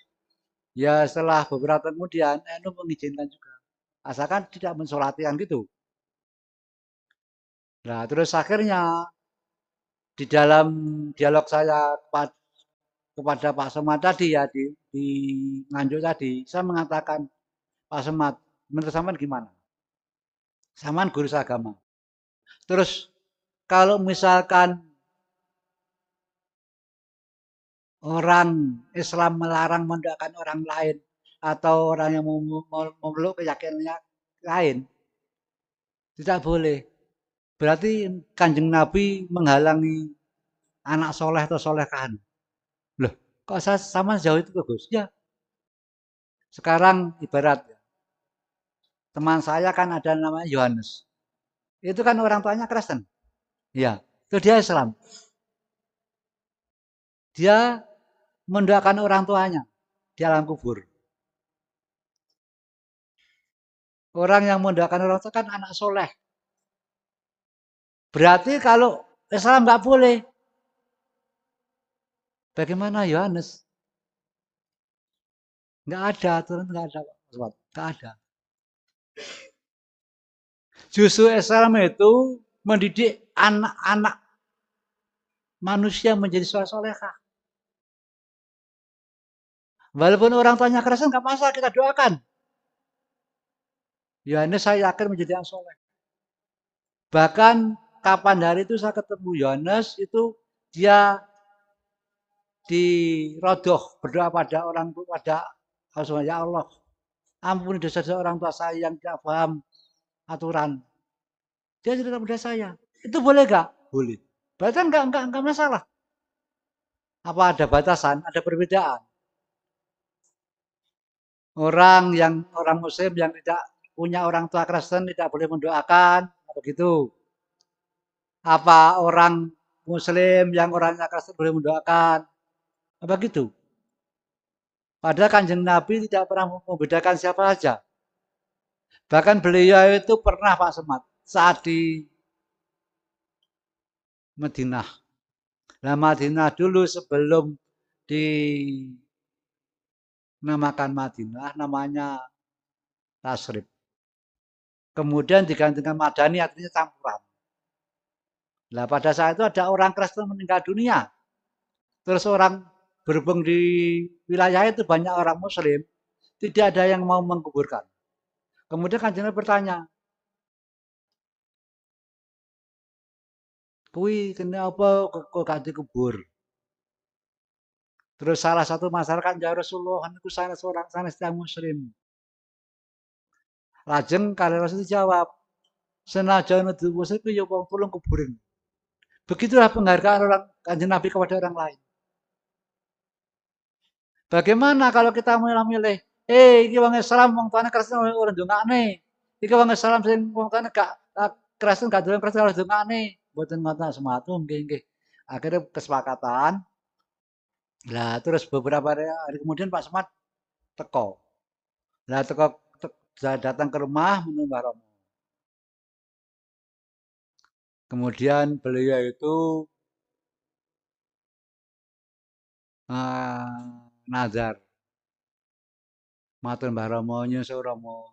ya setelah beberapa kemudian NU mengizinkan juga. Asalkan tidak mensolatikan gitu. Nah terus akhirnya di dalam dialog saya kepada Pak Somad tadi ya di Nganjuk tadi, saya mengatakan Pak Somad, menurut sampean gimana? Samaan guru agama. Terus kalau misalkan orang Islam melarang mendoakan orang lain atau orang yang memeluk keyakinannya lain, tidak boleh. Berarti Kanjeng Nabi menghalangi anak soleh atau solehan. Loh, kok saya sama jauh itu Gus? Ya, sekarang ibarat teman saya kan ada namanya Yohanes. Itu kan orang tuanya Kristen. Ya, itu dia Islam. Dia mendoakan orang tuanya di alam kubur. Orang yang mendoakan orang tua kan anak soleh. Berarti kalau Islam nggak boleh. Bagaimana Yohanes? Nggak ada aturan, nggak ada. Nggak ada. Justru Islam itu mendidik anak-anak manusia menjadi soleh-solehah. Walaupun orang tuanya Kristen nggak masalah kita doakan. Yohanes saya yakin menjadi yang soleh. Bahkan kapan hari itu saya ketemu Yohanes itu dia di rodoh berdoa pada orang pada Allah, ya Allah, ampuni dosa-dosa orang tua saya yang tidak paham aturan. Dia cerita pada saya. Itu boleh gak? Boleh. Berarti enggak masalah. Apa ada batasan? Ada perbedaan. Orang muslim yang tidak punya orang tua Kristen tidak boleh mendoakan begitu. Apa orang Muslim yang orangnya Kristen boleh mendoakan? Apa gitu? Padahal Kanjeng Nabi tidak pernah membedakan siapa saja. Bahkan beliau itu pernah Pak Semad saat di Madinah. Nah, Madinah dulu sebelum dinamakan Madinah namanya Tasrib. Kemudian digantikan Madani artinya campuran. Nah, pada saat itu ada orang Kristen meninggal dunia. Terus orang berhubung di wilayah itu banyak orang Muslim, tidak ada yang mau menguburkan. Kemudian Kanjeng Nabi bertanya, "Kui kenapa kok gak dikubur?" Terus salah satu masyarakat, "Ya Rasulullah, niku sanes orang sanes tiyang Muslim." Lajeng kali Rasul dijawab, "Senajan nuduh Muslim ya wong tulung kuburin." Begitulah penghargaan orang Kanjeng Nabi kepada orang lain. Bagaimana kalau kita milih-milih, iki wong Islam wong tuane Kristen ora ndongakne. Iki wong Islam sing wong tuane gak Kristen gak dolen Kristen ora ndongakne. Mboten ngoten sematu nggih nggih. Akhirnya kesepakatan. Lah terus beberapa hari kemudian Pak Semad teko. Lah teko datang ke rumah menemui Mbah Romo. Kemudian beliau itu nazar matur Mbah Romo nyusul Romo.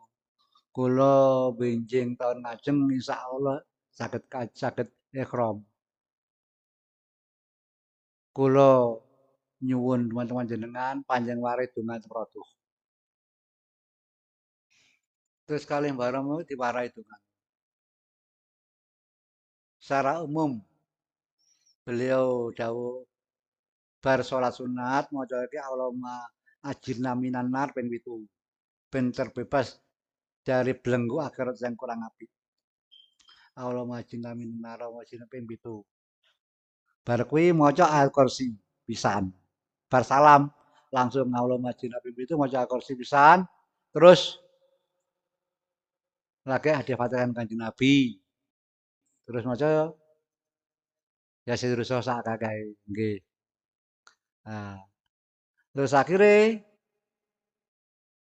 Kula benjing tahun ngajeng insyaallah saged saged ikhram. Kula nyuwun teman-teman jenengan panjang waris donga temrotuh. Terus kalih Mbah Romo diwarai donga. Secara umum beliau dawuh bar salat sunat maca iki Allahumma ajirna minan nar ping 7. Ben terbebas dari belenggu akhirat yang kurang apik. Allahumma ajirna minan nar wa ajirna ping 7. Bar kuwi maca Al-Kursi pisan. Bar salam langsung Allahumma ajirna ping 7 maca Al-Kursi pisan. Terus lagi hadiah Fatihah Kanjeng Nabi. Terus maca ya sedherek sak kakek nggih. Nah, terus akhirnya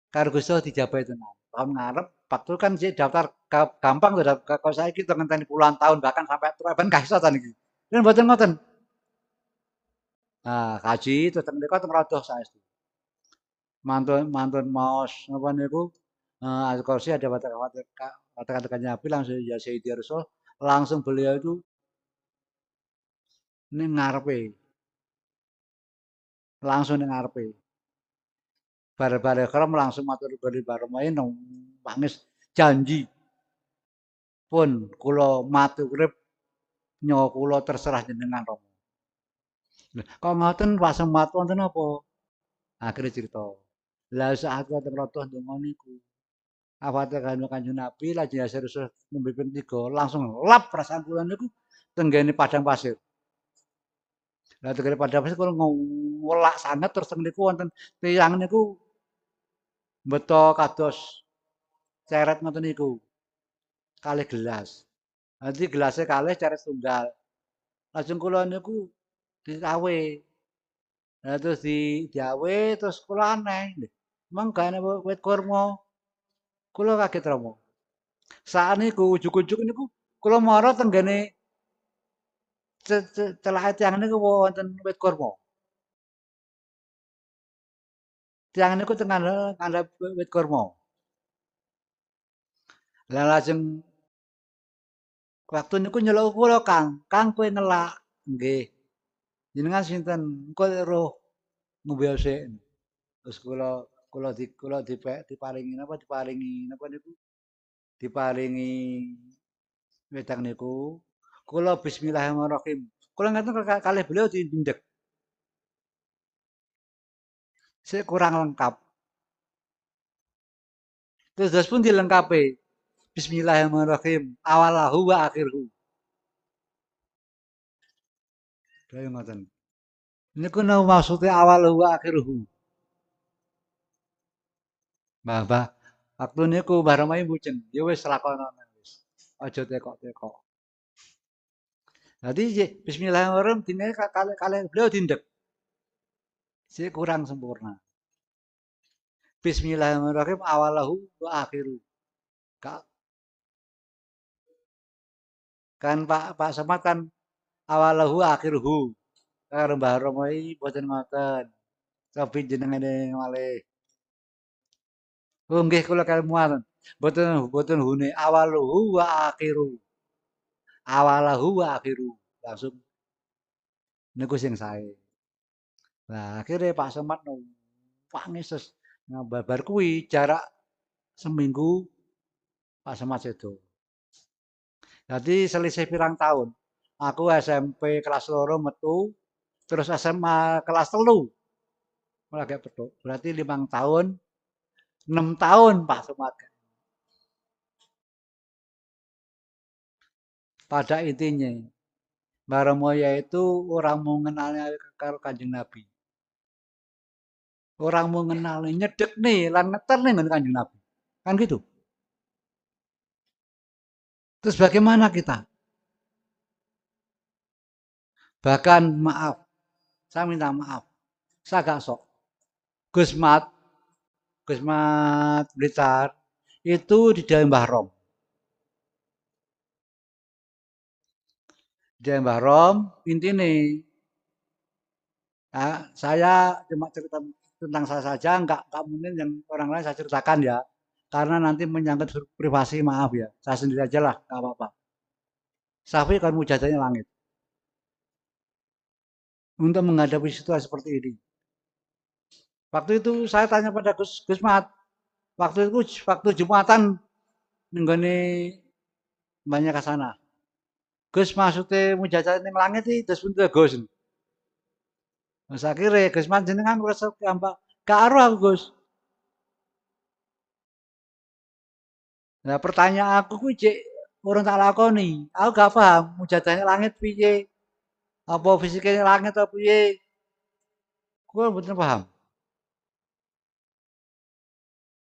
karo Gusti Allah dijabahi tenan. Tahun ngarep waktu kan sih daftar gampang tuh kalau saya gitu ngenteni puluhan tahun bahkan sampai tua ben gak iso ta niki. Kan mboten ngoten. Nah, kaji terus teng mriku teng rodoh saestu. Mantun mantun maos napa niku Al-Qursi ada kata-kata Nabi langsung ya Sayyidi Rasul langsung beliau itu ning ngarepe. Langsung ning ngarepe. Bare-bare kram langsung matur nuwun baremae nangis janji pun kula mati urip nyawa kula terserah jenengan Rama. Kok ngoten Pak Semad wonten apa? Akhire crita. Lah saat wonten rodoh donga niku. Awate Kanjeng Nabi lajeng Yasir Rasul nembe ping 3 langsung lap perasaan kula niku tenggene padang pasir. Lah tenggene padang pasir kula ngwelak sanget terus teng niku wonten tiyang niku mbeta kados ceret ngoten niku. Kalih gelas. Nanti gelasnya kalih ceret tunggal. Lajeng kula niku diawe. Nah terus diawe terus kula aneh. Emang gak ana wit kurma. Kula kaget Rama. Saat niku ujug-ujug niku kula mara tenggene celake tiyang niku wonten wit kurma. Tiyang niku teng ngandhap wit kurma. Lah lajeng waktu niku nyeluk kula Kang, Kang kowe nelak. Nggih. Jenengan sinten? Engko roh ngombe sik. Terus diparingi napa niku? Diparingi wedang niku. Kula bismillahirrahmanirrahim. Kula ngeten kalih beliau dindek. Sik kurang lengkap. Terus pun dilengkapi. Bismillahirrahmanirrahim. Awalahu wa akhirhu. Kaya ngoten. Niku maksudnya awalahu wa akhirhu. Mbah, waktu niku Mbah Ramai mujeng. Ya wis lakonono wis. Aja tekok-tekok. Jadi bismillahirrahmanirrahim dine kali beliau dindek. Sih kurang sempurna. Bismillahirrahmanirrahim awalahu wa akhiru. Kan Pak Samad kan awalahu akhiruhu. Karo Mbah Romo iki boten ngoten. Cobi jenengane malih. Oh nggih kula kalmuatan. Boten hune awaluhu wa akhiru. Awalahu wa akhiru. Langsung niku sing sae. Nah, akhirnya Pak Samad nangis terus babar kuwi jarak seminggu Pak Samad sedo. Jadi selisih pirang tahun. Aku SMP kelas loro metu, terus SMA kelas telu mulai gak petuk. Berarti 5 tahun, 6 tahun Pak Samad. Pada intinya, Mbah Romoya itu orang mau kenalnya karo Kanjeng Nabi. Orang mau kenalnya nyedek nih, lan ngeter nih dengan Kanjeng Nabi. Kan gitu. Terus bagaimana kita? Bahkan maaf, saya minta maaf. Saya gak sok. Gusmat, Gusmat Blitar, itu di dalam Mbah Rom. Di dalam Mbah Rom, intinya saya cuma cerita tentang saya saja, nggak mungkin yang orang lain saya ceritakan ya. Karena nanti menyangkut privasi, maaf ya. Saya sendiri aja lah, nggak apa-apa. Safi kan mujadanya langit. Untuk menghadapi situasi seperti ini. Waktu itu saya tanya pada Gusmat. Waktu itu, waktu Jumatan, nenggone banyak ke sana. Gus maksudnya mujadanya yang langit itu, terus pun Gus. Mas akhirnya Gus jenengan ngrasa gampang. Gak aruh aku Gus. Nah pertanyaan aku kuwi cek urung tak lakoni. Aku gak paham mujadahnya langit piye. Apa fisiknya langit apa piye. Kuwi mboten paham.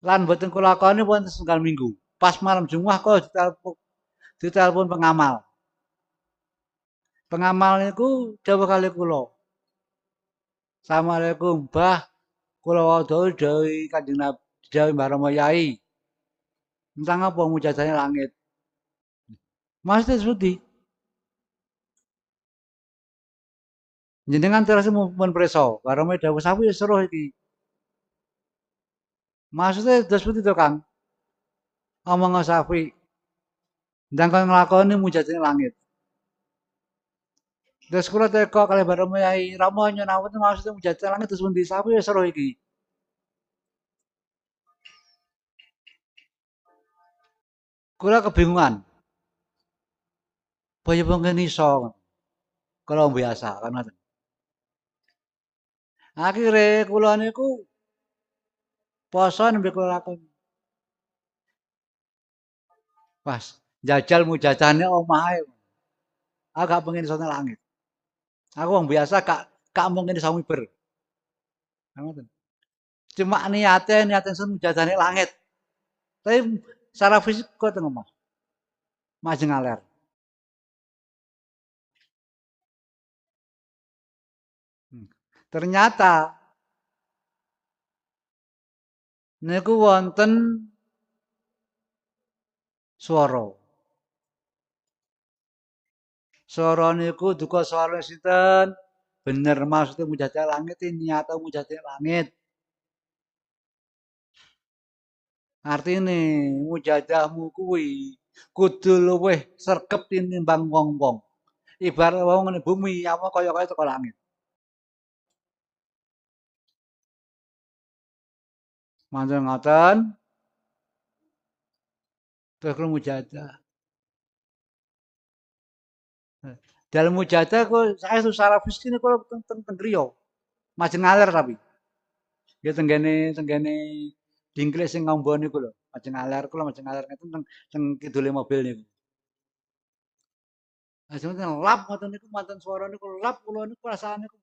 Lan mboten kula lakoni wonten setunggal minggu. Pas malam Jumat kok ditelepon pengamal. Pengamal niku dawuh kali kula. Assalamualaikum, Mbah. Kula wadon dawuh Kanjeng Nabi, dawuh Mbah Rama Yai. Tentang apa mujadahnya langit. Maksudnya seperti jenengan terus mun preso, barome dawuh sapi seruh iki. Maksudnya terus seperti itu Kang. Omong sapi. Ndang kon nglakoni mujadane langit. Terus kula teko kalih barome Yai Rama nyuwun awet maksudnya mujadane langit terus pundi sapi seruh iki. Kula kebingungan. Baya mungkin iso. Kalau biasa kan ngoten. Akhire kula niku poso nembe kula lakoni. Pas jajal mujadane omahe. Aku gak pengen iso nang langit. Aku wong biasa gak mungkin iso miber. Ngoten. Cuma niate sun mujadane langit. Tapi secara fisik kok teng omah. Majeng aler. Ternyata niku wonten swara. Swara niku duka swara sinten? Bener maksudnya mujadale langit ini nyata mujadale langit. Artine mujadahmu kuwi kudu luwih sregep tinimbang wong-wong. Ibarat wong ngene bumi apa kaya-kaya teko langit. Manten ngoten terus mujadah. Dalam mujadah kok saya secara fisik ini kalau teng griya. Majeng ngaler tapi. Ya tenggene dingklik sing ngombo niku lho. Majeng ngaler ngeten teng kidule mobil niku. Ajeng lap ngoten niku manten swara niku lap kula niku perasaan niku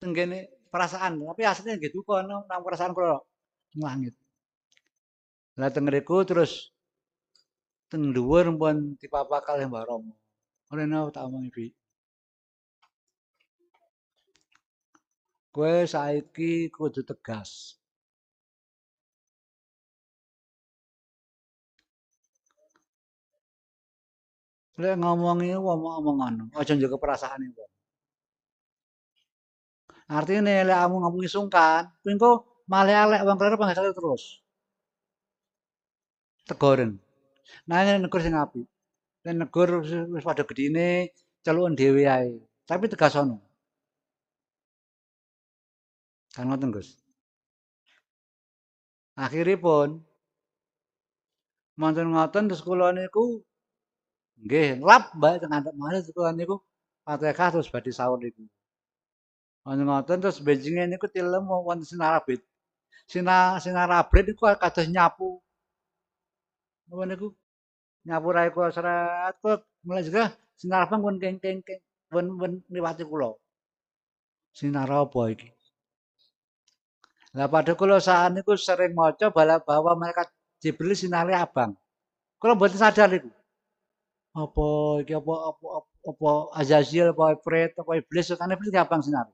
tenggene perasaan tapi asline nggih duka nang perasaan kula langit. Lah teng ngriku terus teng dhuwur pun dipapa kalih Mbah Rama. Rene tak omongi Bi. Kowe saiki kudu tegas. Lek ngomongi omong ngono, aja njaga perasaane wong. Artine lek kamu ngomongi sungkan, kuwi engko malah elek wong kleru panggah terus. Tegoren. Nah, ini negur sing apik. Nek negur wis padha gedine, celuken dhewe ae. Tapi tegas ono. Kan ngoten, Gus. Akhiripun mantun ngoten terus kula niku nggih lap bae teng ngandhap malih terus kula niku Fatihah terus badhe saur niku. Mantun ngoten terus benjinge niku tilem wonten sinarabit. Sinarabrit niku kados nyapu. Napa niku nyapu rae kula sret kok mulai juga sinarabang pun keng keng keng pun liwati kula. Sinar apa iki? Lah padha kula sakniku sering maca bahwa malaikat Jibril sinare abang. Kula mboten sadar niku. Apa iki apa Azaziel apa Ifrit apa iblis kan iblis abang sinare.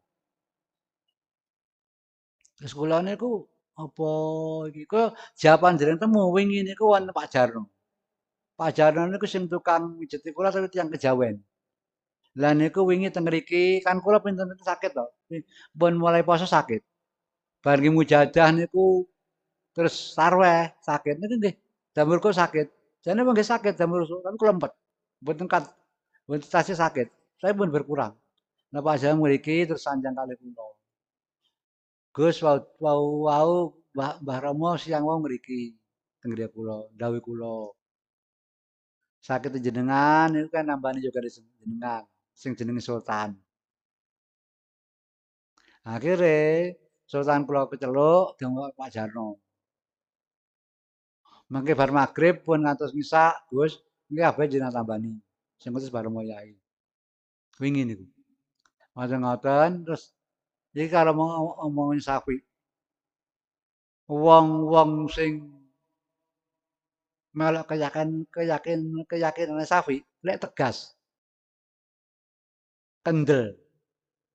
Terus kula niku apa iki kok jawaban dereng temu wingi niku wonten Pak Jarno. Pak Jarno niku sing tukang mijeti kula tapi tiyang kejawen. Lah niku wingi teng mriki kan kula pinten-pinten sakit to. Pun mulai poso sakit. Bar nggih mujadah niku terus sarweh sakit niku nggih damur kok sakit. Jane apa nggih sakit damur tapi kula empet. Mboten kat mboten tasih sakit. Saya pun berkurang. Nah Pak Jarno mriki terus sanjang kalih kula. Gus wau Mbah Rama siang wau mriki teng griya kula, dawuh kula. Sakit jenengan niku kan nambani juga jenengan sing jenenge Sultan. Akhire Sultan kula keceluk dongok Pak Jarno. Mangke bar magrib pun ngantos ngisak, Gus, niki kabeh jenengan tambani. Sing khusus Mbah Rama Yai. Wingi niku. Ngoten-ngoten terus iki karo omongin Safi. Wong-wong sing melok keyakinan Safi, lek tegas, kendel,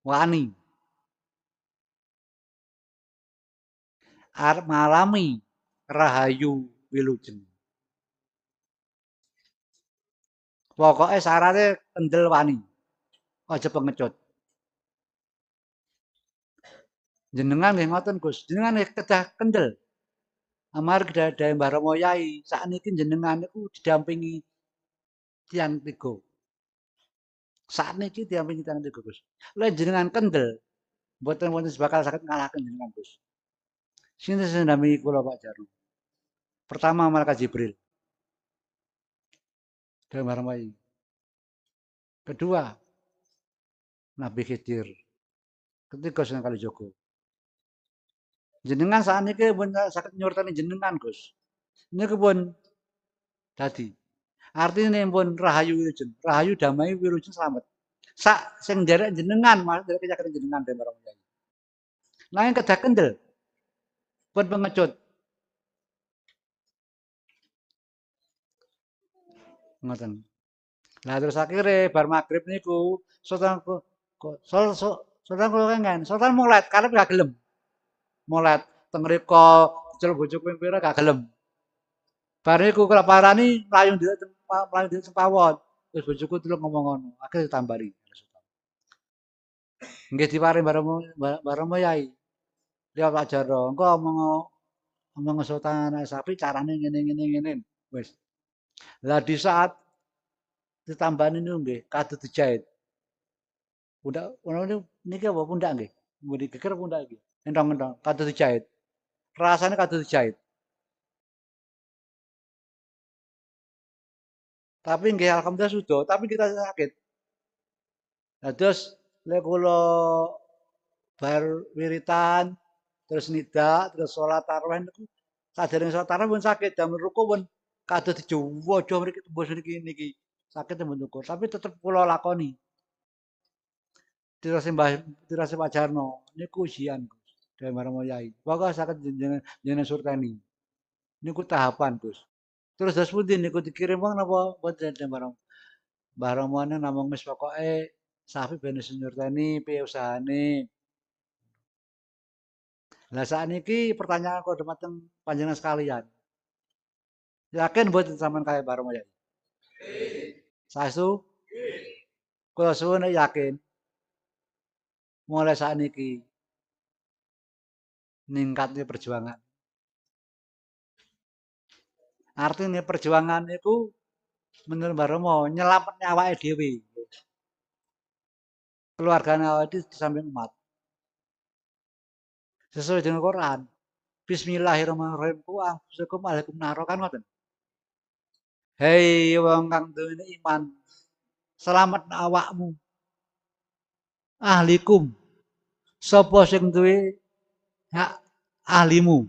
wani, arep ngalami rahayu wilujeng. Pokoke syaraté kendel wani, aja pengecut. Jenengan nggih ngoten Gus, jenengan nggih kedah kendel. Amargi daya Mbah Rama Yai, sakniki jenengan niku didampingi tiyang tiga. Sakniki didampingi tiyang tiga Gus. Lek jenengan kendel, mboten wonten bakal saged ngalahaken jenengan Gus. Sinten sing ndampingi kula Pak Jarno? Pertama malaikat Jibril, daya Mbah Rama Yai. Kedua, Nabi Khidir. Ketiga Sunan Kalijaga. Jenengan sakniki pun saged nyurteni jenengan Gus. Niku pun dadi. Artine pun rahayu wilujeng, rahayu damai wilujeng slamet. Sak sing nderek jenengan, mas nderek keyakinan jenengan Mbah Rama Yai. Nanging kedah kendel, pun pengecut. Ngoten. Lah terus akhire bar magrib niku Sultan Sultan kula kengen, Sultan molet karep gak gelem. Molet teng mriko diceluk bojo ping gak gelem. Bar niku kula parani mlayu ndelok teng pawon. Terus bojoku teluk ngomong ngono, akhire ditambari. Nggih diparing Mbah Rama Yai. Lihat Pak Jarno, engko omong Sultan Sapi carane ngene. Wis. Lah di saat ditambani niku nggih kadut dijahit. Pundak niki apa pundak nggih? Mun digeger pundak iki. Entong-entong kadut dijahit. Rasane kadut dijahit. Tapi nggih alhamdulillah sudah, tapi kita sakit. Nah terus lek kula bar wiritan terus nida terus salat tarawih niku sadèrèng salat tarawih pun sakit jam ruku pun kadut dijowo-jowo mriki tembus niki sakit tembus ukur tapi tetep kula lakoni. Tirase Pak Jarno niku ujian Gus. Dewe Marmo Yai. Pokoke saged jenengan surteni. Niku tahapan Gus. Terus dos pundi niku dikirim wong napa mboten Dewe Marmo? Mbah Ramane namung wis pokoke Safi ben nyurteni piye usahane. Lah sakniki pertanyaan kok dumateng panjenengan sekalian. Yakin mboten sampean kaya Baromo ya? Saestu kula suwun nek yakin mulai sakniki ningkatnya perjuangan. Artinya perjuangan itu menurut Baromo nyelametne awake dhewe. Keluargane awake dhewe di samping umat. Sesuai dengan Quran. Bismillahirrahmanirrahim ku anfusakum alaikum naro kan ngoten. Hei wong kang duwe iman, selamat awakmu. Ahlikum. Sapa sing duwe hak ahlimu.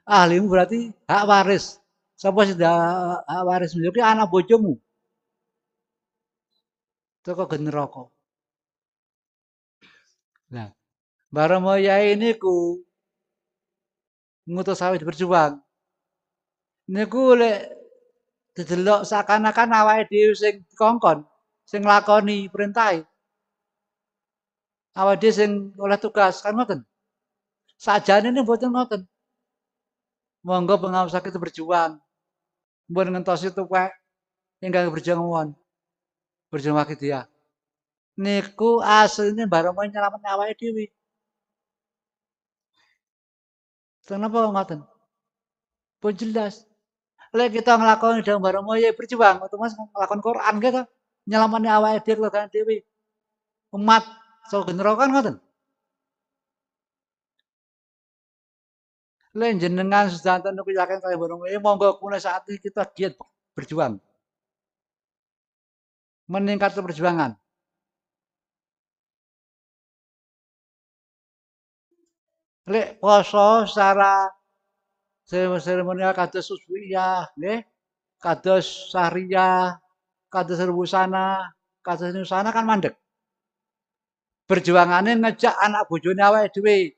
Ahlimu berarti hak waris. Sapa sing hak waris iki anak bojomu. Teko gen neraka. Nah, Baromo Yai niku ngutus sawit berjuang. Niku lek didelok seakan-akan awake dhewe sing dikongkon, sing nglakoni perintahe. Awake dhewe sing oleh tugas kan ngoten. Sakjane ini mboten ngoten. Monggo pengawas sakit berjuang. Mbon ngentosi tuwek ingkang berjuang mawon. Berjuang wakil dia. Niku asline Baromo nyelametne awake dhewe. Kenapa ngoten? Pun jelas. Lek kita nglakoni dawuh Baromo ya berjuang, otomatis nglakoni Quran gitu. Nyelamani awake dhewe keluargane dhewe. Umat so neraka kan ngoten. Lek jenengan sedanten niku yakin kaya Baromo ya monggo mulai saat ini kita giat berjuang. Meningkatkan perjuangan. Lek poso secara seremonial kados usbiyah, nggih. Kados syariah, kados rebusana, kados nusana kan mandek. Perjuangane ngejak anak bojone awake dhewe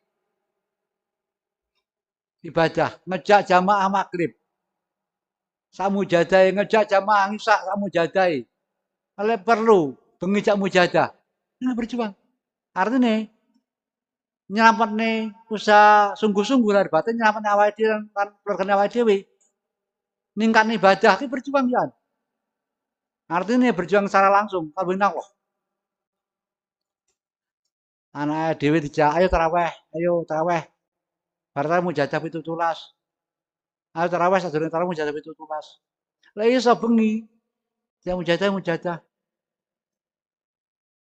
ibadah, ngejak jamaah magrib. Samujadahe ngejak jamaah isya samujadahe. Oleh perlu bengi jak mujadah. Ini berjuang. Artinya nyelametne usaha sungguh-sungguh lah batin nyelametne awake dhewe lan keluargane awake dhewe. Ningkatne ibadah ki berjuang ya. Artinya berjuang secara langsung karo Allah. Anake dhewe dijak ayo taraweh. Bar mujadah 17. Ayo taraweh sadurunge taraweh mujadah 17. Lah iso bengi ya mujadah.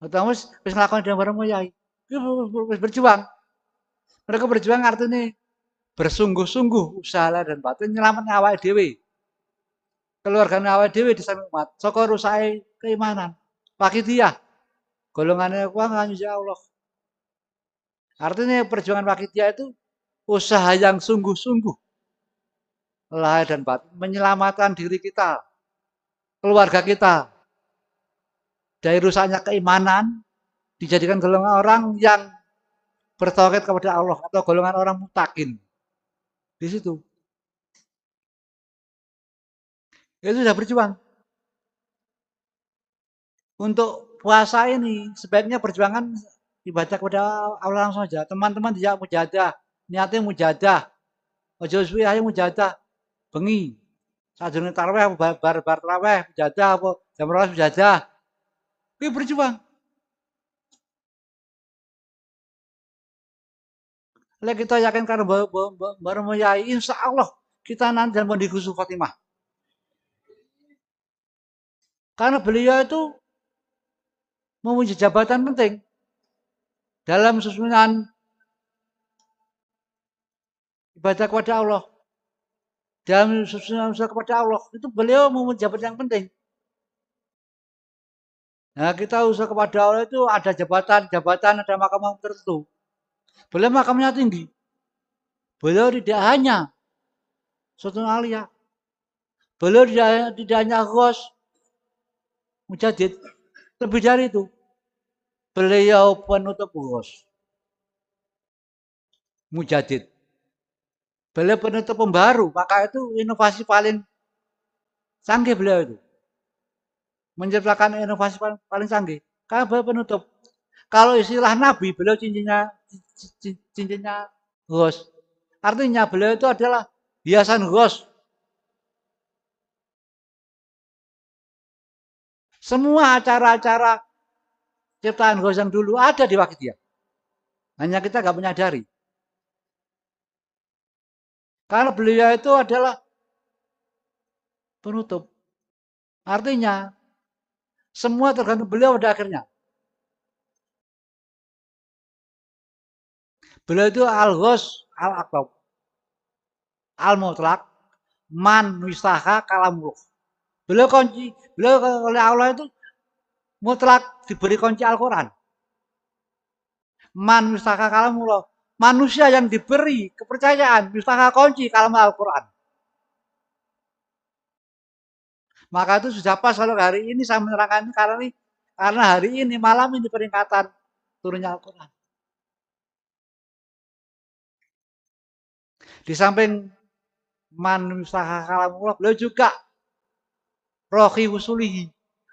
Otomatis wis nglakoni dhewe bareng yai. Wis berjuang. Mereka berjuang artinya bersungguh-sungguh usaha dan batin nyelametne awake dhewe. Keluargane awake dhewe di samping umat saka rusake keimanan. Wakidiyah. Golongane kuwi nganyuci Allah. Artinya perjuangan wakidiyah itu usaha yang sungguh-sungguh. Lahir dan batin menyelamatkan diri kita, keluarga kita dari rusaknya keimanan dijadikan golongan orang yang bertauhid kepada Allah atau golongan orang mutakin. Di situ. Itu sudah berjuang. Untuk puasa ini sebaiknya perjuangan ibadah kepada Allah langsung saja. Teman-teman tidak mujadah, niatnya mujadah. Ojo suwi ayo mujadah. Bengi. Sadurunge tarawih bar tarawih mujadah apa jam 12 mujadah. Kuwi berjuang. Lek kita yakin karo Baromo Yai, insya Allah kita nanti dalam kondisi husnul khotimah. Karena beliau itu mempunyai jabatan penting dalam susunan ibadah kepada Allah. Dalam susunan usaha kepada Allah itu beliau mempunyai jabatan yang penting. Nah kita usaha kepada Allah itu ada jabatan, ada makam tertentu. Beliau makamnya tinggi. Beliau tidak hanya Sultan Alia. Beliau tidak hanya Ghos Mujadid. Lebih dari itu. Beliau penutup Ghos Mujadid. Beliau penutup pembaru. Maka itu inovasi paling canggih beliau itu. Menciptakan inovasi paling canggih. Karena beliau penutup. Kalau istilah Nabi, beliau cincinnya Ghos. Artinya beliau itu adalah hiasan gos. Semua acara-acara ciptaan gos yang dulu ada di waktu dia. Hanya kita nggak menyadari. Karena beliau itu adalah penutup. Artinya semua tergantung beliau pada akhirnya. Beliau itu al-ghos, al-aqtab, al-mutlak, man wisaha kalamullah. Beliau kunci, beliau oleh Allah itu mutlak diberi kunci Al-Quran. Man wisaha kalamullah. Manusia yang diberi kepercayaan wisaha kunci kalam Al-Quran. Maka itu sudah pas kalau hari ini saya menerangkan ini karena hari ini malam ini peringatan turunnya Al-Quran. Di samping man wisaha kalamullah, beliau juga rohi wusulihi.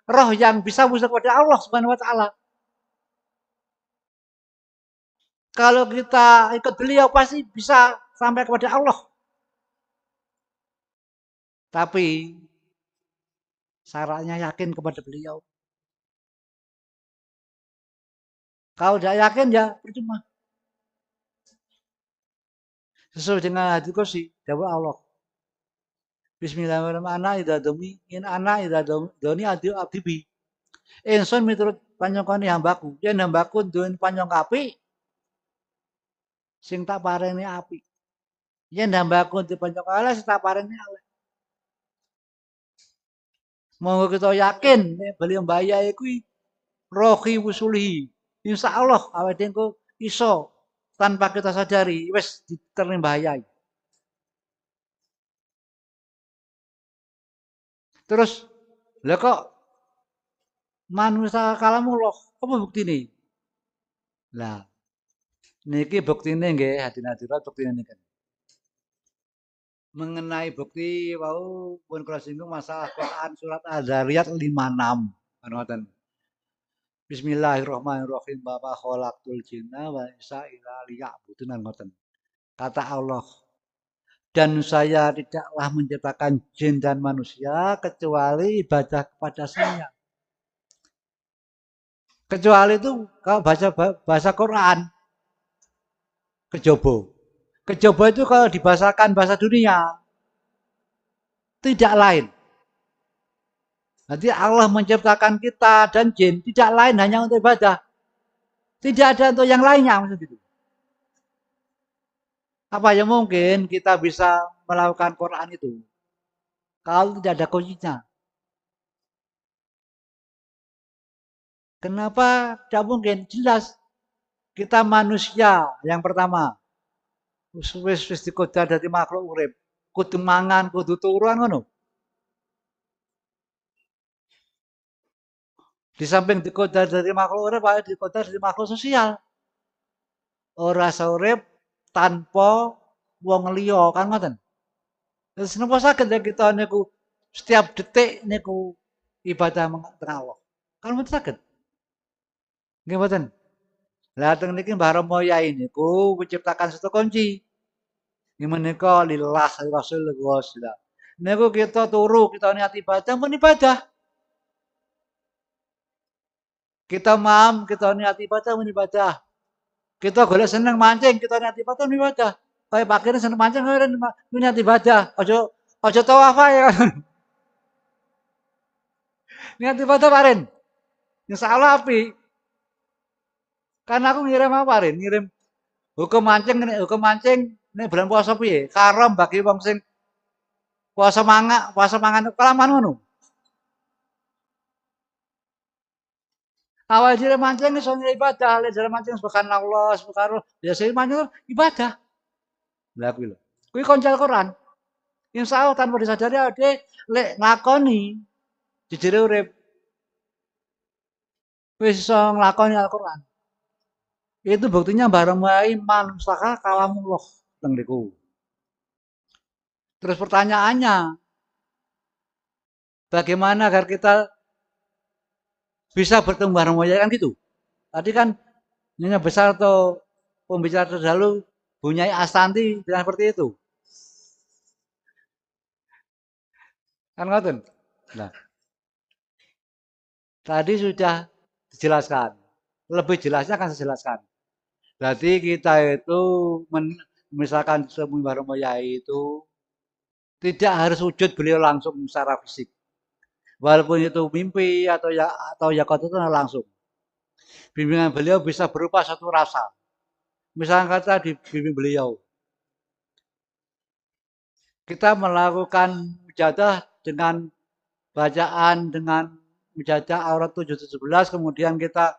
Roh yang bisa wusul kepada Allah Subhanahu wa taala. Kalau kita ikut beliau pasti bisa sampai kepada Allah. Tapi syaratnya yakin kepada beliau. Kalau tidak yakin ya percuma. Sesuai dengan hadis kursi, dawuh Allah. Bismillahirrahmanirrahim. Ana idza doni abdi. Ingsun miturut panyongkone hambaku. Yen hambaku duwe panyong apik, sing tak pareni apik. Yen hambaku duwe panyong elek, sing tak pareni elek. Monggo kita yakin nek beliau mbayai kuwi rohi wusulihi. Insyaallah awake dhewe iso tanpa kita sadari wis diterima mbayai. Terus lah kok manusia kalamullah apa buktine? Lah niki buktine nggih hadirin buktine niku. Mengenai bukti wau pun kula singgung masalah Quran surat Az-Zariyat 56 ngoten. Bismillahirrahmanirrahim. Bapa khalaqtul jinna wa insa illa liya'budun ngoten. Kata Allah, dan saya tidaklah menciptakan jin dan manusia kecuali ibadah kepada saya. Kecuali itu kalau bahasa Quran kejobo. Kejobo itu kalau dibahasakan bahasa dunia tidak lain. Nanti Allah menciptakan kita dan jin tidak lain hanya untuk ibadah. Tidak ada untuk yang lainnya maksud itu. Apa yang mungkin kita bisa melakukan Quran itu kalau tidak ada kuncinya? Kenapa tidak mungkin? Jelas kita manusia yang pertama. Wis dikodar dari makhluk urip. Kudu mangan, kudu turuan ngono. Di samping dikodar dari makhluk urip, dikodar dari makhluk sosial. Ora urip tanpa wong liya kan ngoten. Terus napa saged ya kita niku setiap detik niku ibadah teng Allah. Kan mboten saged. Nggih mboten. Lah teng niki Mbah Rama Yai niku menciptakan satu kunci. Ini menika lillah Rasulullah sallallahu. Niku kita turu, kita niat ibadah pun ibadah. Kita mam, kita niat ibadah pun ibadah. Kita golek seneng mancing, kita niat ibadah pun ibadah. Kayak pakirnya seneng mancing, niat ibadah. Ojo tawaf ya. Niat ibadah parin. Insyaallah api. Karena aku ngirim apa parin? Ngirim hukum mancing nek bulan puasa piye? Karam bagi wong sing puasa mangan kelamaan ngono. Awal jare mancing iso ibadah, lek jare mancing subhanallah, subhanallah, biasa mancing ibadah. Lah kuwi lho. Kuwi kunci Al-Qur'an. Insyaallah tanpa disadari ade lek nglakoni jejere urip wis iso nglakoni Al-Qur'an. Itu buktinya bareng wae man saka kalamullah teng niku. Terus pertanyaannya, bagaimana agar kita bisa bertemu bareng wae kan gitu? Tadi kan Nyonya Besar atau pembicara terdahulu Bunyai Astanti bilang seperti itu. Kan ngoten. Nah, tadi sudah dijelaskan. Lebih jelasnya akan saya jelaskan. Jadi kita itu misalkan Semu Baromoyai itu tidak harus wujud beliau langsung secara fisik. Walaupun itu mimpi atau ya itu langsung. Bimbingan beliau bisa berupa satu rasa. Misalnya kata di bimbing beliau, kita melakukan mujadah dengan bacaan dengan mujadah aurat 717, kemudian kita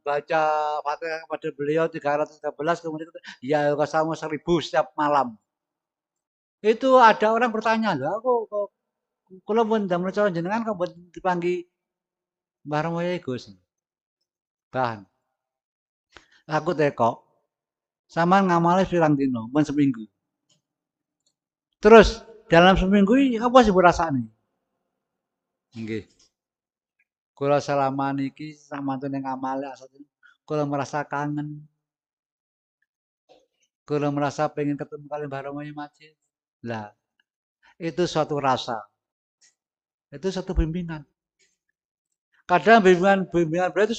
baca Fatihah kepada beliau 313, kemudian kita ya sama 1000 setiap malam. Itu ada orang bertanya, lah kok kalau pun damel calon jenengan kok dipanggil Mbah Romoyo Gus. Bahan. Aku teko. Sama ngamale pirang dino, pun seminggu. Terus dalam seminggu ini apa sih rasane? Nggih. Kula selama niki samanten ngamale asatipun kula merasa kangen. Kula merasa pengen ketemu kali Mbah Romoyo Masjid. Lah, itu suatu rasa. Itu satu bimbingan. Kadang bimbingan berarti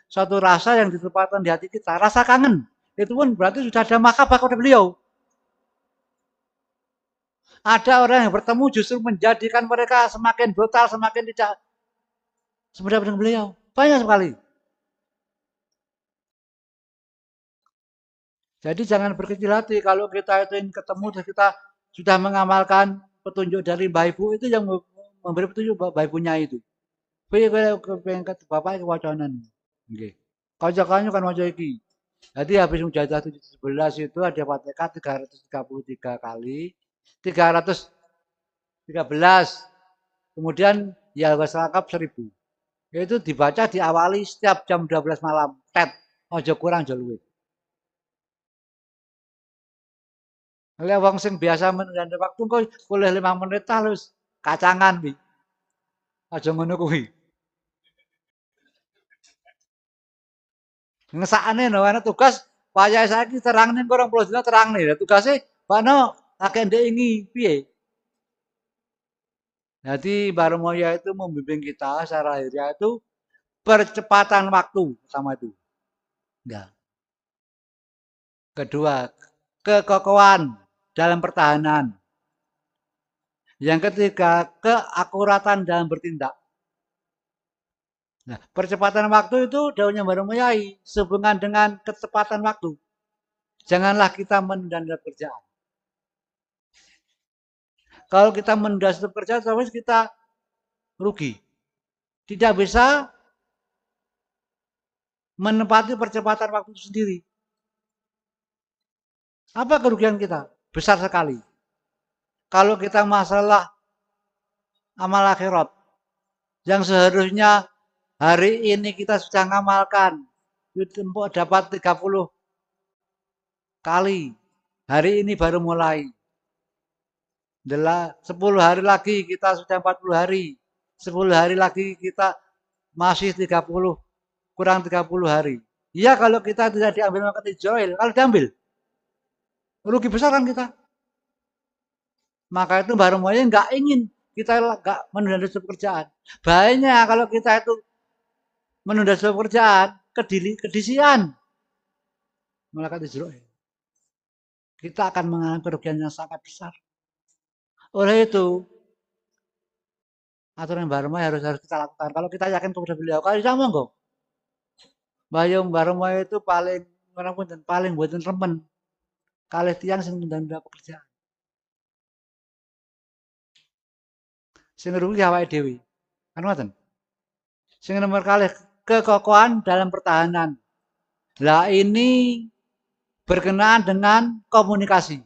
suatu rasa yang ditempatkan di hati kita. Rasa kangen. Itu pun berarti sudah ada mahabbah kepada beliau. Ada orang yang bertemu justru menjadikan mereka semakin brutal, semakin tidak sebenarnya dengan beliau. Banyak sekali. Jadi jangan berkecil hati kalau kita itu ingin ketemu dan kita sudah mengamalkan petunjuk dari Mbah Ibu itu yang memberi petunjuk Mbah Ibunya itu. Pengen ke bapak kewacanan. Nggih. Kanca-kanca kan maca iki. Jadi habis mujadah 711 itu ada Fatihah 333 kali. 313. Kemudian ya lengkap 1000. Itu dibaca diawali setiap jam 12 malam. Tet. Ojo kurang ojo luwih. Lek wong sing biasa menunda waktu kok boleh 5 menit terus kacangan pi. Aja ngono kuwi. Ngesakane no ana tugas wayahe saiki terang ning 20 dina terang nih. Tugase Pakno akeh ndek ingi piye? Jadi Baromoya itu membimbing kita secara lahiriah itu percepatan waktu sama itu. Ya. Kedua, kekokohan dalam pertahanan. Yang ketiga, keakuratan dalam bertindak. Nah, percepatan waktu itu daunnya Baromoyai sehubungan dengan kecepatan waktu. Janganlah kita menunda pekerjaan. Kalau kita menunda pekerjaan, terus kita rugi. Tidak bisa menempati percepatan waktu itu sendiri. Apa kerugian kita? Besar sekali. Kalau kita masalah amal akhirat, yang seharusnya hari ini kita sudah ngamalkan, dapat 30 kali. Hari ini baru mulai. 10 hari lagi kita sudah 40 hari. 10 hari lagi kita masih 30, kurang 30 hari. Iya kalau kita tidak diambil makan Israel, kalau diambil, rugi besar kan kita. Maka itu baru mulai nggak ingin kita nggak menunda sebuah pekerjaan. Bahayanya kalau kita itu menunda sebuah pekerjaan, kedisian melakukan Israel. Kita akan mengalami kerugian yang sangat besar. Oleh itu, aturan Barma harus kita lakukan. Kalau kita yakin kepada beliau, kalau bisa monggo. Bayung Barma itu paling orang pun dan paling buatan remen. Kalih tiang sing nunda pekerjaan. Sing rugi awake dhewe. Kan ngoten. Sing nomor kalih kekokohan dalam pertahanan. Lah ini berkenaan dengan komunikasi.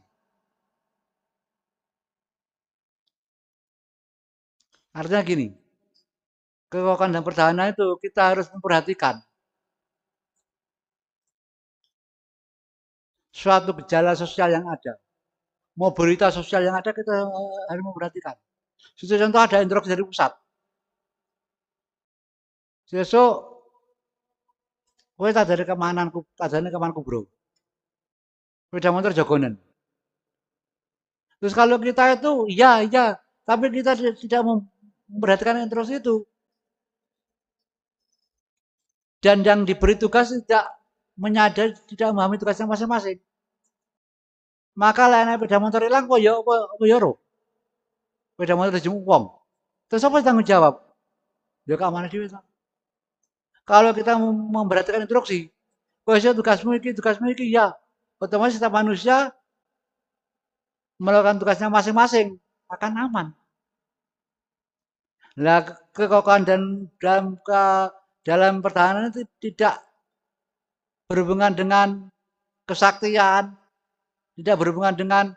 Artinya gini, kekokohan dan pertahanan itu kita harus memperhatikan suatu gejala sosial yang ada, mobilitas sosial yang ada kita harus memperhatikan. Contoh ada introksi dari pusat. Sesuk kowe tak dari kemananku, tak dari kemanku bro. Sepeda motor jogonen. Terus kalau kita itu, iya, tapi kita tidak memperhatikan instruksi itu. Dan yang diberi tugas tidak menyadari, tidak memahami tugasnya masing-masing. Maka lainnya sepeda motor hilang, kok ya, apa ya, sepeda motor dijemput wong. Terus apa tanggung jawab? Ya keamanan diri. Kalau kita memperhatikan instruksi, kok tugasmu iki, ya. Otomatis setiap manusia melakukan tugasnya masing-masing akan aman. Nah, kekokohan dan dalam pertahanan itu tidak berhubungan dengan kesaktian, tidak berhubungan dengan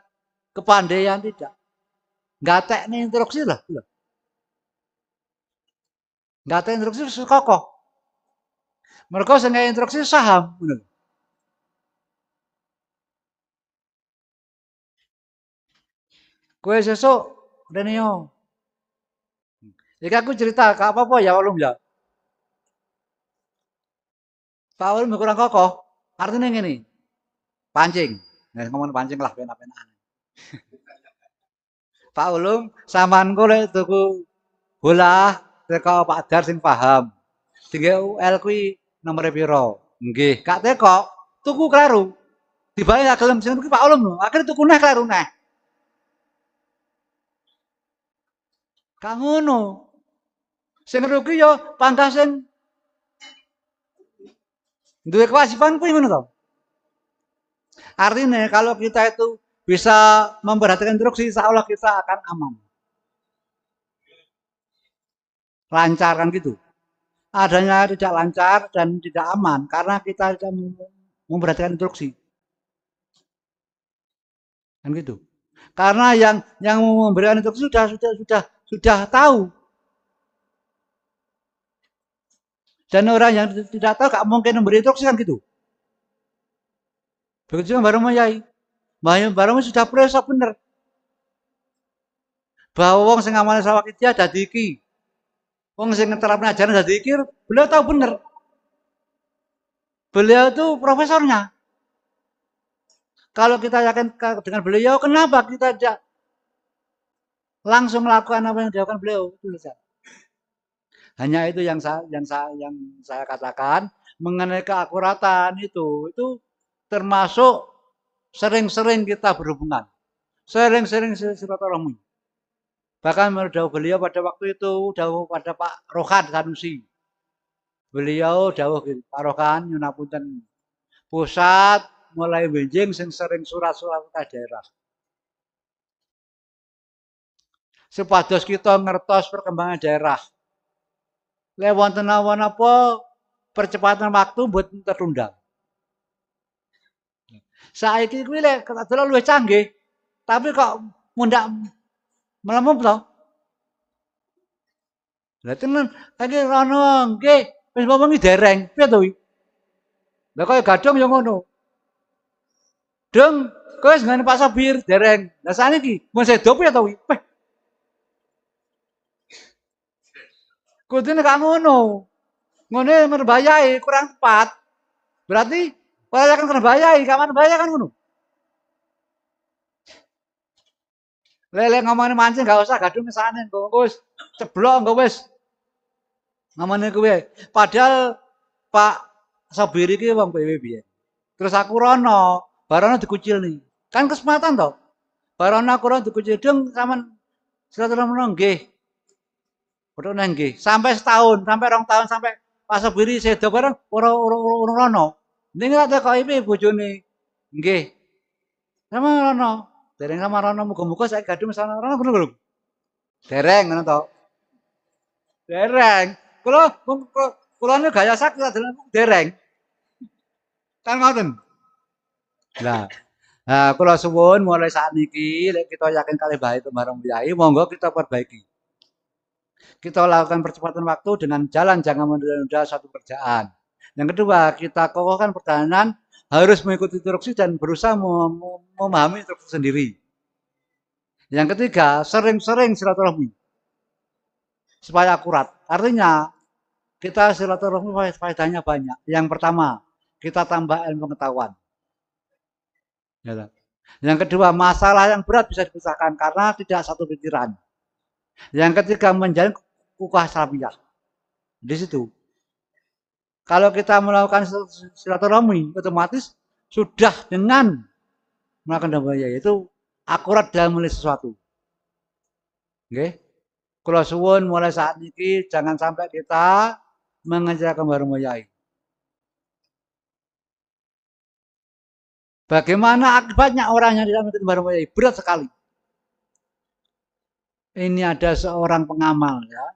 kepandaian, tidak. Nggak teknik instruksi lah. Nggak teknik instruksi kokoh. Mereka sing instruksi saham. Kue sesuk Renio. Jadi aku cerita, kak apa ya Ulum ya. Pak Ulum kurang kokoh. Artinya gini, pancing. Nah, ngomong pancing lah, pena-penaan. Pak Ulum, saman kule tuku bola teko Pak Dar sing paham. Tinggal UL kuwi nomor piro? Nggih, Kak teko tuku kleru. Dibalik gak gelem sing tuku Pak Ulum lho. Akhire tuku neh kleru neh. Kak ngono. Sing rugi yo pangkas sing duwe kewajiban kuwi ngono to. Artinya kalau kita itu bisa memperhatikan instruksi, insya Allah kita akan aman. Lancar kan gitu. Adanya tidak lancar dan tidak aman karena kita tidak memperhatikan instruksi. Kan gitu. Karena yang memberikan instruksi sudah tahu. Dan orang yang tidak tahu gak mungkin memberi instruksi kan gitu. Begitu juga Mbak Yai. Mbak Romo sudah periksa benar. Bahwa wong sing ngamane sawak iki dadi iki. Wong sing ngeterapne ajaran dadi iki, beliau tahu benar. Beliau itu profesornya. Kalau kita yakin dengan beliau, kenapa kita tidak langsung melakukan apa yang dilakukan beliau? Itu saja. Hanya itu yang saya katakan mengenai keakuratan itu termasuk sering-sering kita berhubungan, sering-sering silaturahmi. Bahkan dawuh beliau pada waktu itu, dawuh pada Pak Rokan Sanusi. Beliau dawuh Pak Rokan nyunapunten pusat mulai benjing sing sering surat-surat ke daerah. Supados kita ngertos perkembangan daerah. Lewat wonten apa percepatan waktu buat tertunda. Saiki kuwi lek kadang luwih canggih, tapi kok mundak melemup to. Lah tenan iki rono nggih wis ngomongi dereng, piye to kuwi? Lah kaya gadong ya ngono. Dong, kowe wis ngene Pak Sopir dereng. Lah saniki mun sedo piye to kuwi? Kudune gak ngono. Ngene merbayai kurang tepat. Berarti ora kan merbayai, gak merbayai kan ngono. Lele ngomongin mancing gak usah gaduh mesane engko wis ceblok engko wis. Ngomongin kuwi. Padahal Pak Sabir iki wong PW biyen. Terus aku rono, barono dikucil nih. Kan kesempatan toh. Barono aku rono dikucil dong sampean silaturahmi nggih. Padha nggih. Sampai setahun, sampai 2 tahun sampai Pak Sabir sedo bareng ora rono. Ning tak koki bojone. Nggih. Sama rono. Dereng sama rono muga-muga saiki gaduh mesane rono ngono lho. Dereng ngono to. Dereng. Kula niku gaya sakti adalah dereng. Kan ngoten. Lah, kula suwun mulai saat niki lek kita yakin kalih bae marang Yai, monggo kita perbaiki. Kita lakukan percepatan waktu dengan jalan jangan menunda-nunda satu kerjaan. Yang kedua, kita kokohkan pertahanan harus mengikuti instruksi dan berusaha memahami instruksi sendiri. Yang ketiga, sering-sering silaturahmi supaya akurat. Artinya kita silaturahmi faedahnya banyak. Yang pertama, kita tambah ilmu pengetahuan. Ya. Yang kedua, masalah yang berat bisa dipecahkan karena tidak satu pikiran. Yang ketiga, menjalin ukhuwah salafiyah. Di situ. Kalau kita melakukan silaturahmi, otomatis sudah dengan melakukan dambaya itu akurat dalam memilih sesuatu. Oke. Kula suwun mulai saat ini jangan sampai kita mengecewakan warung yai. Bagaimana akibatnya orang yang tidak mengikuti warung yai? Berat sekali. Ini ada seorang pengamal ya.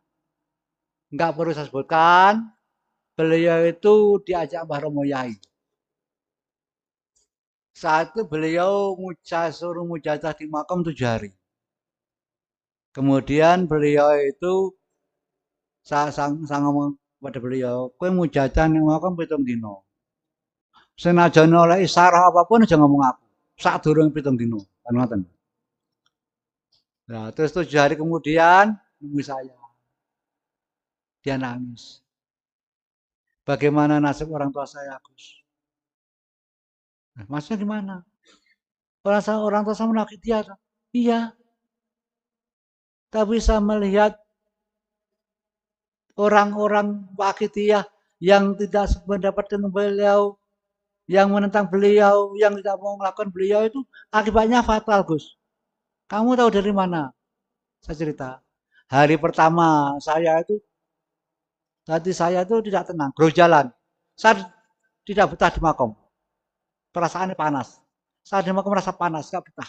Enggak perlu saya sebutkan. Beliau itu diajak Mbah Romo Yai. Saat itu beliau suruh mujadah di makam 7 hari. Kemudian beliau itu saya ngomong pada beliau, kowe mujadah ning makam 7 dino. Senajan oleh isyarah apapun aja ngomong aku. Sak durung 7 dino. Kan ngoten. Nah, terus 7 hari kemudian nunggu saya. Dia nangis. Bagaimana nasib orang tua saya, Gus? Nah, maksudnya gimana? Orang tua saya menakut dia. Iya, tapi saya melihat orang-orang Wakitiyah yang tidak mendapatkan beliau, yang menentang beliau, yang tidak mau melakukan beliau itu akibatnya fatal, Gus. Kamu tahu dari mana? Saya cerita. Hari pertama hati saya itu tidak tenang, grojalan. Saya tidak betah di makom. Perasaannya panas. Saya di makom merasa panas, tidak betah.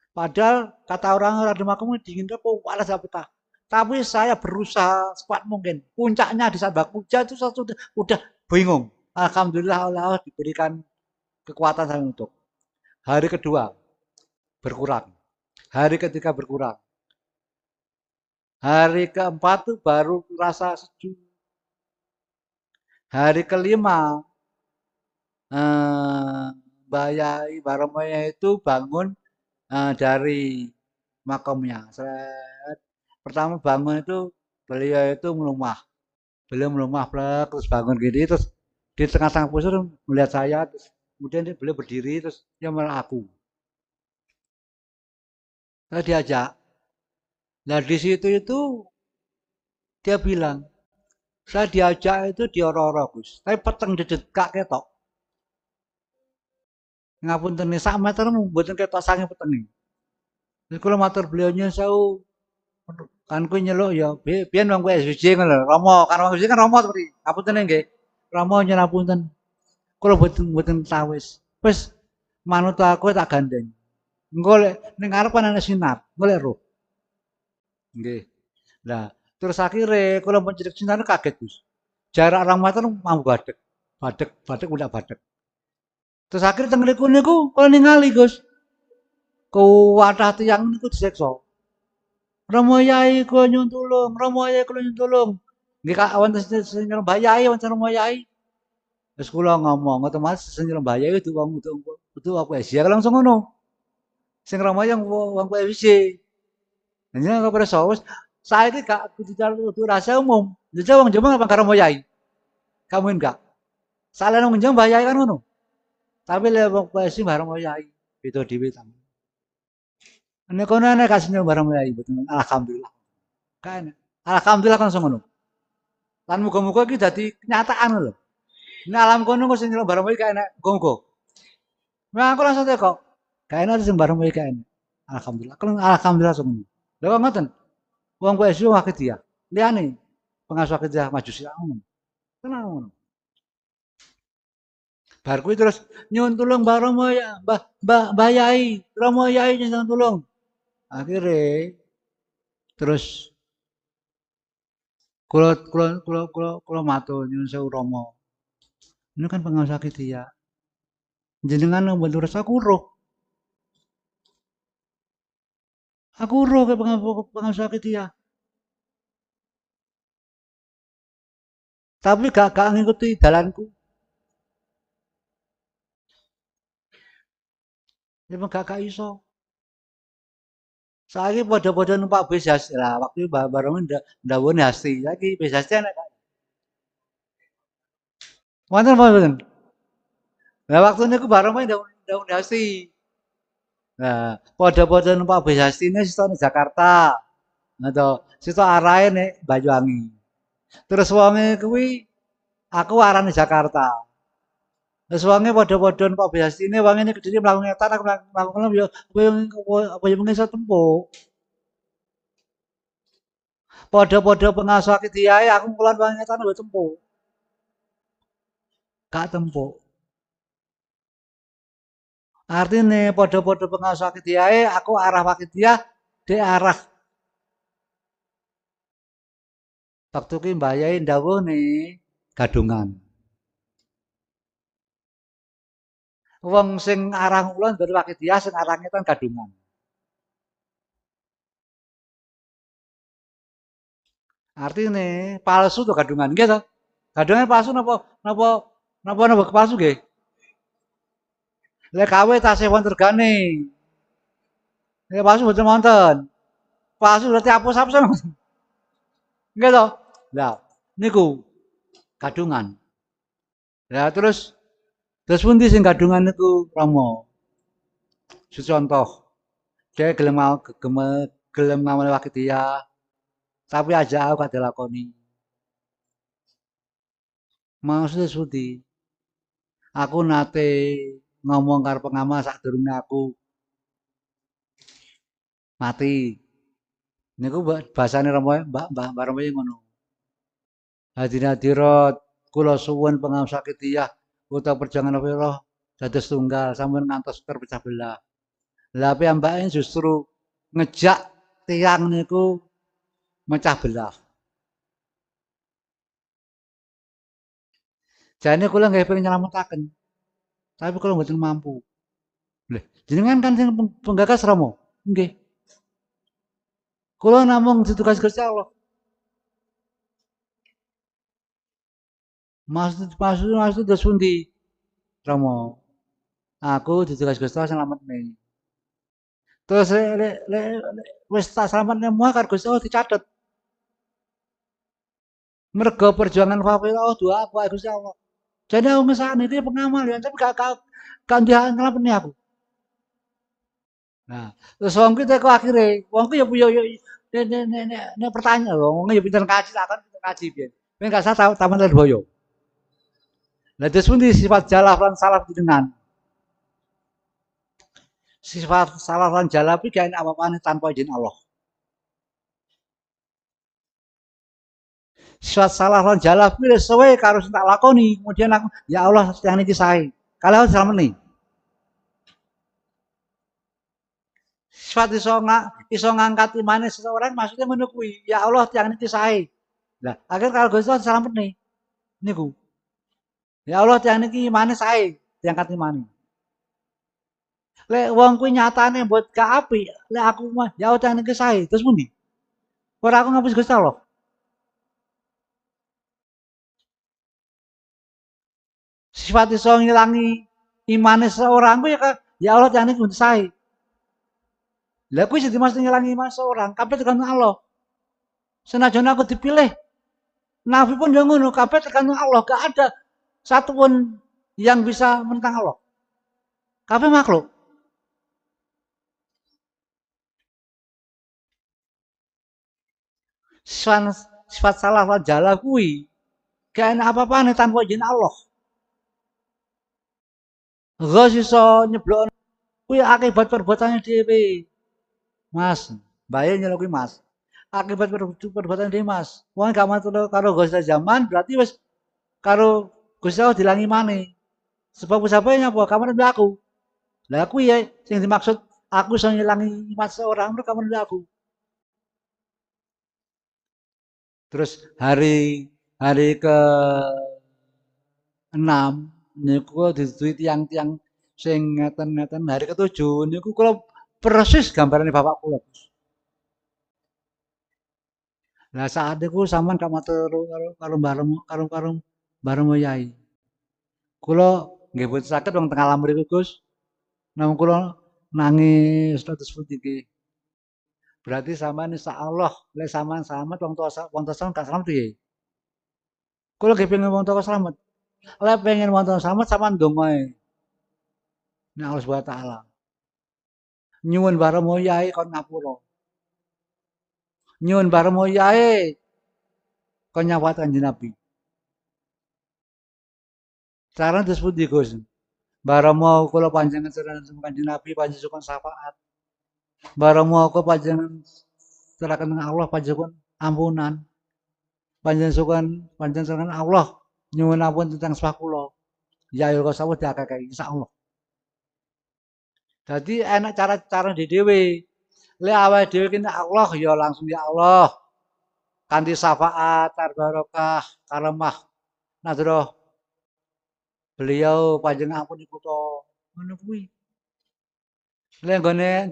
Padahal kata orang-orang di makom dingin kok panas tidak betah. Tapi saya berusaha sekuat mungkin. Puncaknya di saat hujan itu saya sudah bingung. Alhamdulillah Allah diberikan kekuatan saya untuk. Hari kedua berkurang. Hari ketiga berkurang. Hari keempat tuh baru rasa sejuk. Hari kelima Mbak Yai Baromoya itu bangun dari makamnya. Pertama bangun itu beliau itu melumah. Beliau melumah plek, terus bangun gini, terus di tengah-tengah pusar melihat saya, terus kemudian beliau berdiri, terus dia malah aku. Saya diajak. Nah di situ itu dia bilang, saya diajak itu di ora-ora Gus, tapi peteng didekak ketok. Ngapunten nih sak meter mboten ketok sange peteng. Terus kula matur beliau nyuwun sewu kan kuwi nyeluk ya biyen wong PSBJ ngono lho, Romo, kan wong PSBJ kan Romo seperti. Ngapunten nggih. Romo nyuwun apunten. Kula mboten tawis. Wis manut aku tak gandeng. Engko lek ning ngarep ana sinar, golek roh. Nggih. Nah, terus akhirnya kula mencedik sinar kaget, Gus. Jarak 2 meter mambu badek. Badek udah badek. Terus akhirnya teng niku kula ningali, Gus. Kuwathah tiyang niku disiksa. Romo Yai kula nyuwun tulung, Romo Yai kula nyuwun tulung. Nggih Kak wonten sing Mbah Yai wonten Romo Yai. Terus kula ngomong, otomatis sing Mbah Yai itu wong itu apa ya langsung ngono. Sing Romo yang wong PSBJ. Hanya kok pada sawus saiki gak kudu rahasia umum. Jadi wong Jombang apa karo Romo Yai? Kamu enggak. Salah nang Jombang Mbah Yai kan ngono. Tapi lek wong PSBJ Mbah Romo Yai. Beda dhewe ta. Nek kono nek kasih Mbah Romo Yai betul. Alhamdulillah. Kan. Alhamdulillah kan ngono. Lan muga-muga iki dadi kenyataan lho. Nek alam kono kok sing Mbah Romo Yai kae nek muga-muga. Nah aku langsung kok. Gak enak sing Mbah Romo Yai kae. Alhamdulillah. Kan alhamdulillah semono. Lha kok ngoten. Wong PSBJ wakit dia. Liyane pengasuh wakit dia maju sih ngono. Tenang ngono. Bar kuwi terus nyuwun tulung Mbah Romo ya, Mbah Yai, Romo Yai nyuwun tulung. Akhire terus kula matur nyuwun sewu Romo. Ini kan pengawas sakit ya. Jenengan mbantu rasa aku roh. Aku roh ke pengawas sakit ya. Tapi gak ngikuti dalanku. Ya gak iso. Saiki padha-padha numpak bis Hasti lah. Waktu bareng ndawuhne Hasti. Saiki bis Hasti enak. Wonten apa mboten? Lah waktu niku bareng main daun Hasti. Nah, padha-padha numpak bis Hastine sito ning Jakarta. Nah to, sito arahe nek Banyuwangi. Terus wonge kuwi aku arane Jakarta. Terus wonge padha-padha numpak bis Hastine, wonge nek Kediri mlaku ngetan aku mlaku kono yo apa yo mung iso tempuh. Padha-padha pengasuh aki diae aku kulon wonge ngetan yo tempuh. Gak tempuh. Artine padha-padha pengasuh aki diae aku arah Wakidiah dhek arah waktu ki mbayahi ndawuhne gadungan. Wong sing arah kulon dari Wakidiah sing arah ngetan gadungan. Artine palsu to gadungan nggih to? Gadungan palsu napa napa napa palsu nggih? Lek KW tasih wonten regane. Lek palsu mboten wonten. Palsu berarti apus-apus. Nggih to? Lah niku gadungan. Lah terus pundi sing gadungan niku Rama? Sucontoh, dhek gelem ngamali Wakidiah, tapi aja aku gak dilakoni. Maksudnya seperti aku nate ngomong karo pengamal sadurunge aku mati. Niku bahasane Rama Mbak Rama ngono. Hadirat kula suwun pengamal Wakidiah utawa perjuangan Wirah dados tunggal sampun ngantos terpecah belah. Lah piyambake justru ngejak tiang niku mecah belah. Jane kula nggih pengen nyelametaken, tapi kula mboten mampu. Lho, jenengan kan sing penggagas Rama? Nggih. Kula namung ditugas Gusti Allah. Maksud terus pundi? Rama. Aku ditugas Gusti Allah slametne. Terus wis tak slametne muah karo Gusti Allah dicatet. Mergo perjuangan Fafila doa aku Gusti Allah. Jadi aku ngesane dia pengamal ya, tapi gak dia ngelampeni aku. Nah, terus wong ki teko akhire, wong ki yo nek pertanyaan wong yo pinter kaji takon pinter kaji piye. Kowe gak usah taman Lirboyo. Lah terus pundi sifat jalaf lan salaf jenengan? Sifat salaf lan jalaf iki gak enak apa-apane tanpa izin Allah. Sifat salaf lan jalaf kuwi wis suwe karo sing tak lakoni, kemudian aku ya Allah yang niki sae. Kalau salamene. Sifat iso ngangkat imane seseorang maksudnya ngono kuwi. Ya Allah yang niki sae. Lah, akhir kalau Gusti Allah salamene niku. Ya Allah yang niki imane sae, diangkat imane. Lek wong kuwi nyatane mbot gak apik, lek aku mah ya Allah yang niki sae, terus pundi? Ora aku ngapus Gusti Allah. Sifat iso ngilangi imane seseorang kuwi ya Allah yang niki sae. Lah kuwi sing dimaksud ngilangi iman seseorang, kabeh tergantung Allah. Senajan aku dipilih, Nabi pun yang ngono, kabeh tergantung Allah, gak ada satupun yang bisa menentang Allah. Kabeh makhluk. Sifat salah lan jala kuwi gak enak apa-apane tanpa izin Allah. Ghos iso nyeblok kuwi akibat perbuatannya dhewe. Mas, bae nyelok kuwi Mas. Akibat perbuatan dhewe Mas. Wong gak matur karo Ghos zaman berarti wis karo Gusti Allah dilangi maneh. Sebab usahae nyapa kamar aku. Lah aku ya sing dimaksud aku iso ngilangi iman seorang mereka kamar aku. Terus hari ke 6 niku dituduhi tiang-tiang sing ngeten-ngeten hari ke-7 niku kula persis gambarane bapak kula. Lah saat niku sampean gak matur karo Mbah Remo Yai. Kula nggih boten saged wong teng alam mriku Gus. Namung kula nangis status putiki. Berarti sampean insyaallah lek sampean selamat wong tua gak selamat piye? Kula nggih pengen wong tua selamat. Lek pengen wong tua selamat sampean ndonga ae. nek Allah Subhanahu wa taala. Nyuwun baremo yae kon ngapura. Nyuwun baremo yae kon nyawat Kanjeng Nabi. Cara disebut di Gus. Baremo kula panjenengan serahan Kanjeng Nabi panjenengan syafaat. Baremo kula panjenengan serahkan dengan Allah panjenengan ampunan. Panjenengan Allah nyuwun ampun tentang salah kula. Ya ya sawet diakeh insyaallah. Dadi enak cara-cara dhewe. Lek awake dhewe ki Allah ya langsung ya Allah. Kanthi syafaat, barokah, karamah, nadroh beliau panjenengan ampun iku to. Ngono kuwi. Lek nggone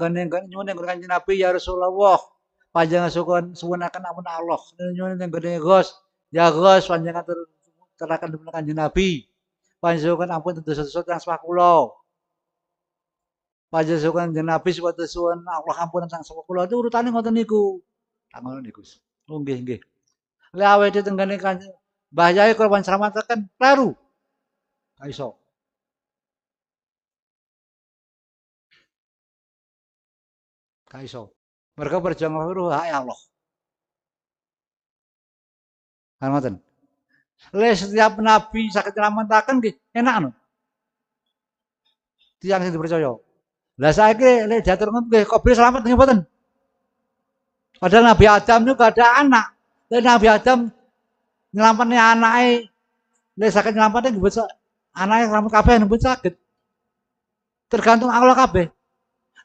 nyuwun ning Kanjeng Nabi ya Rasulullah. Panjenengan suwunaken ampun Allah. Nyuwun ning nggone Gus, ya Gus panjenengan terakan dumateng Kanjeng Nabi. Panjenengan ampun dosa-dosa teng salah kula. Panjenengan Kanjeng Nabi suwun suwun Allah ampun teng salah kula. Itu urutane ngoten niku. Tak ngono niku. Oh nggih nggih. Lek awake dhewe tenggene Kanjeng Mbah Yai kula panjenengan slametaken kleru. Ka iso. Ka iso. Mergo perjuangan weruh hak Allah. Kan ngoten. Lek setiap nabi saged nylametaken nggih enak no. Tiyang sing dipercaya. Lah saiki lek diatur ngoten nggih kok boleh slamet nggih mboten? Padahal Nabi Adam itu gak ada anak. Lek Nabi Adam nyelametne anake lek saged nyelametne nggih bisa anake slamet kabeh nggih saged. Tergantung Allah kabeh.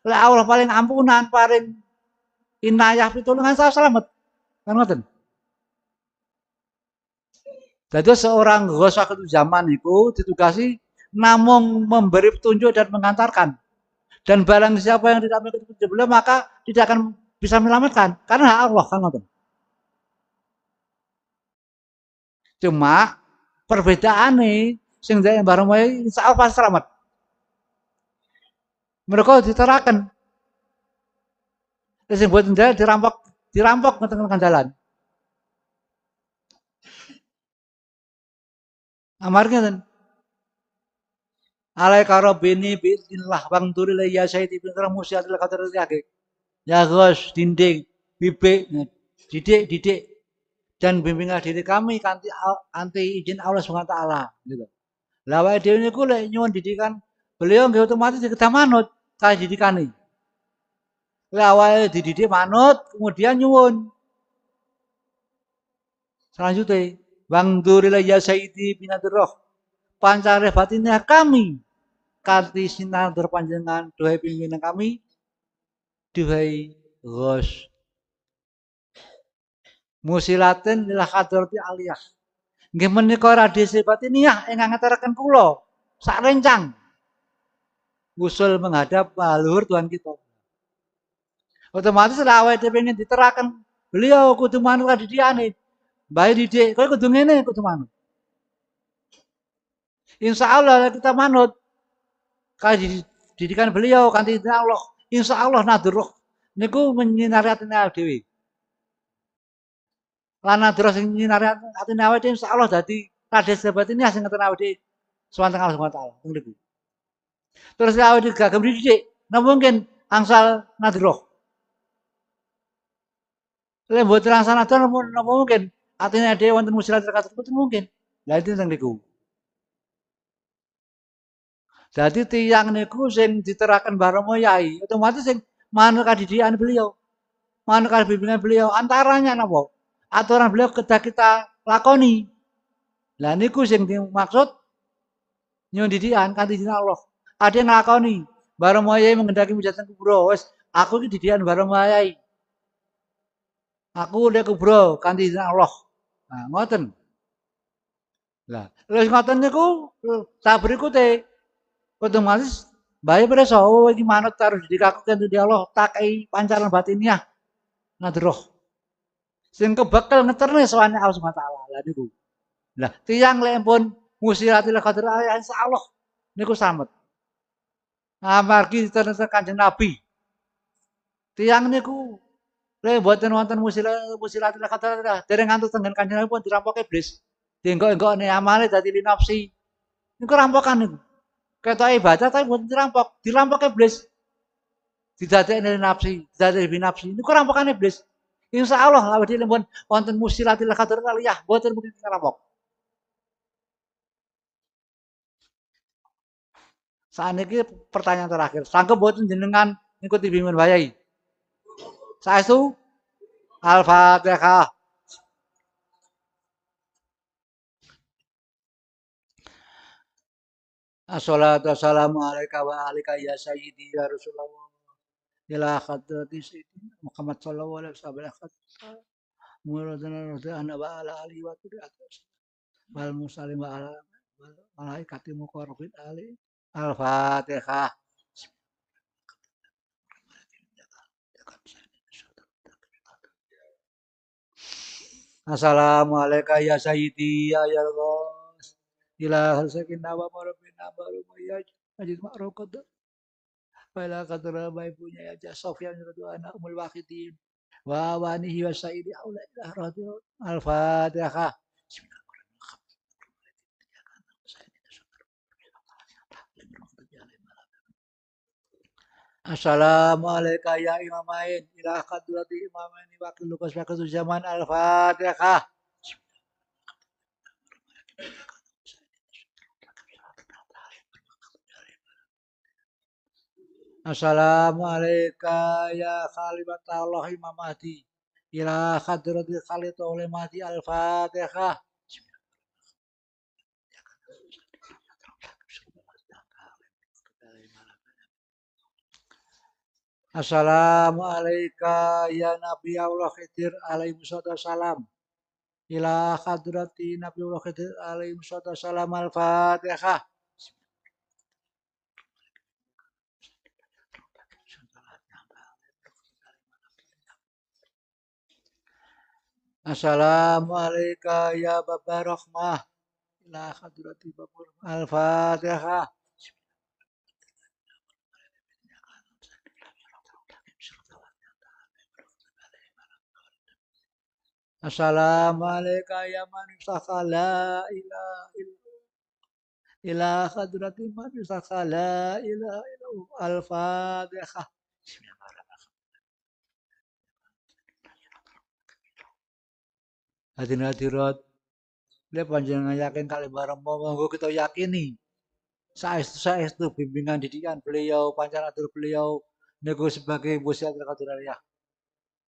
Lek Allah paling ampunan, paling inayah pitulungan saya selamat. Kan ngoten. Jadi seorang Ghaus waktu zaman itu ditugasi namung memberi petunjuk dan mengantarkan. Dan barang siapa yang tidak mengikuti petunjuk beliau maka tidak akan bisa menyelamatkan karena Allah kan ngoten. Cuma perbedaane sing dene bareng wae insyaallah pasti selamat. Mereka diteraken. Sing buat dirampok ngeteng jalan. Amarga ten. Alai karo bini bismillah bang turi le ya sayyidi bin musiatil qadar yake. Ya Gus dinding bibik didik dan bimbinglah diri kami kanthi izin Allah Subhanahu wa taala gitu. Lah awake dhewe niku lek nyuwun didikan beliau nggih otomatis dikedah manut kaya didikane. Lek awake dididik manut kemudian nyuwun. Selanjutnya Bang Durila ya Sayyidi binaturroh pancare batinnya kami kanthi sinar panjenengan duhai pimpinan kami duhai Ghos musilatin lil hadrati aliyah nggih menika radhise batiniyah ingkang ngeteraken kula sak rencang usul menghadap luhur Tuhan kita. Otomatis lah awake dhewe pengen diteraken beliau kudu manut kadidikane. Baik didik, kowe kudu ngene kudu manut. Insyaallah kita manut kaya didikan beliau kanthi Allah. Insyaallah nadruh niku menyinari atine awake dhewe. Lan nadruh sing nyinari atine awake dhewe insyaallah dadi kades batin sing ngeten awake dhewe suwanteng Allah Subhanahu wa taala. Niku. Terus awake dhewe gagem didik, napa mungkin angsal nadruh. Lek mboten angsal nadruh napa mungkin atine dhewe wonten musilat terkait mboten mungkin. Lah itu teng niku. Jadi tiang niku sing diteraken bareng Yai, otomatis sing manut kadidikan beliau, manut bimbingan beliau antaranya napa? Aturan beliau kita lakoni. Lah niku sing dimaksud nyuwun didikan kanthi izin Allah. Ada yang nglakoni, bareng Yai mengendaki mujatan kubro, wis aku iki didikan bareng Yai. Aku ndek kubro kanthi izin Allah. Nah, ngoten. Lah, lha ngoten niku tahap berikute otomatis bae preso iki manut karo didikaku kanthi Allah takai pancaran batiniah nadroh sing kebekel ngeterne sowane Allah Subhanahu wa taala lha niku. Lah tiyang lek pun musiratil qadar insyaallah niku slamet. Amargi diterus Kanjeng Nabi. Tiyang niku lek mboten wonten musiratil qadar dereng ngantos tenggen Kanjeng Nabi pun dirampok iblis. Dienggok-enggokne amale dadi linafsi. Niku rampokan niku. Ketok ibadah tapi mboten dirampok iblis. Didadekne nafsi, didadekne nafsi. Niku rampokan iblis. Insyaallah awake dhewe pun wonten musilatil qadar kaliyah mboten mungkin rampok. Sakniki pertanyaan terakhir. Sanggup mboten jenengan ngikuti bimbingan wayahe? Saestu Al-Fatihah. Assalatu wassalamu alaika wa alika ya sayyidi ya Rasulullah. Ila hadrati sayyidina Muhammad sallallahu alaihi wasallam. Muradana ana wa ala alihi wa sahbihi wal muslim wa ala malaikati muqarrabin ali. Al-Fatihah. Assalamualaikum ya sayyidi ya Allah. Ila sakinah wa rabbina baru ya ajid ma'raqad. Wala qadra bae punya ya jasofia nyuruh anak umul waqidin. Wa wanihi wa sayyidi aula ilah radil. Al-Fatihah. Assalamualaikum ya imamain ila hadrati imamain wakil lukas wakil zaman al-Fatihah. Assalamualaikum ya khalibat Allah Imam Mahdi ila hadrati khalid oleh Mahdi al-Fatihah. Assalamualaikum ya Nabi Allah Khidir alaihi salam. Ila hadrati Nabi Allah Khidir alaihi salam al-Fatihah. Assalamualaikum ya Baba Rahmah. Ila hadrati Baba al-Fatihah. Assalamualaikum ya man la ilaha ila hadrati man la ilaha illallah al-Fatihah. Hadirin-hadirat, lek panjenengan yakin kali bareng monggo kita yakini. Saestu bimbingan didikan beliau, pancaratur beliau niku sebagai musiatul qadariyah.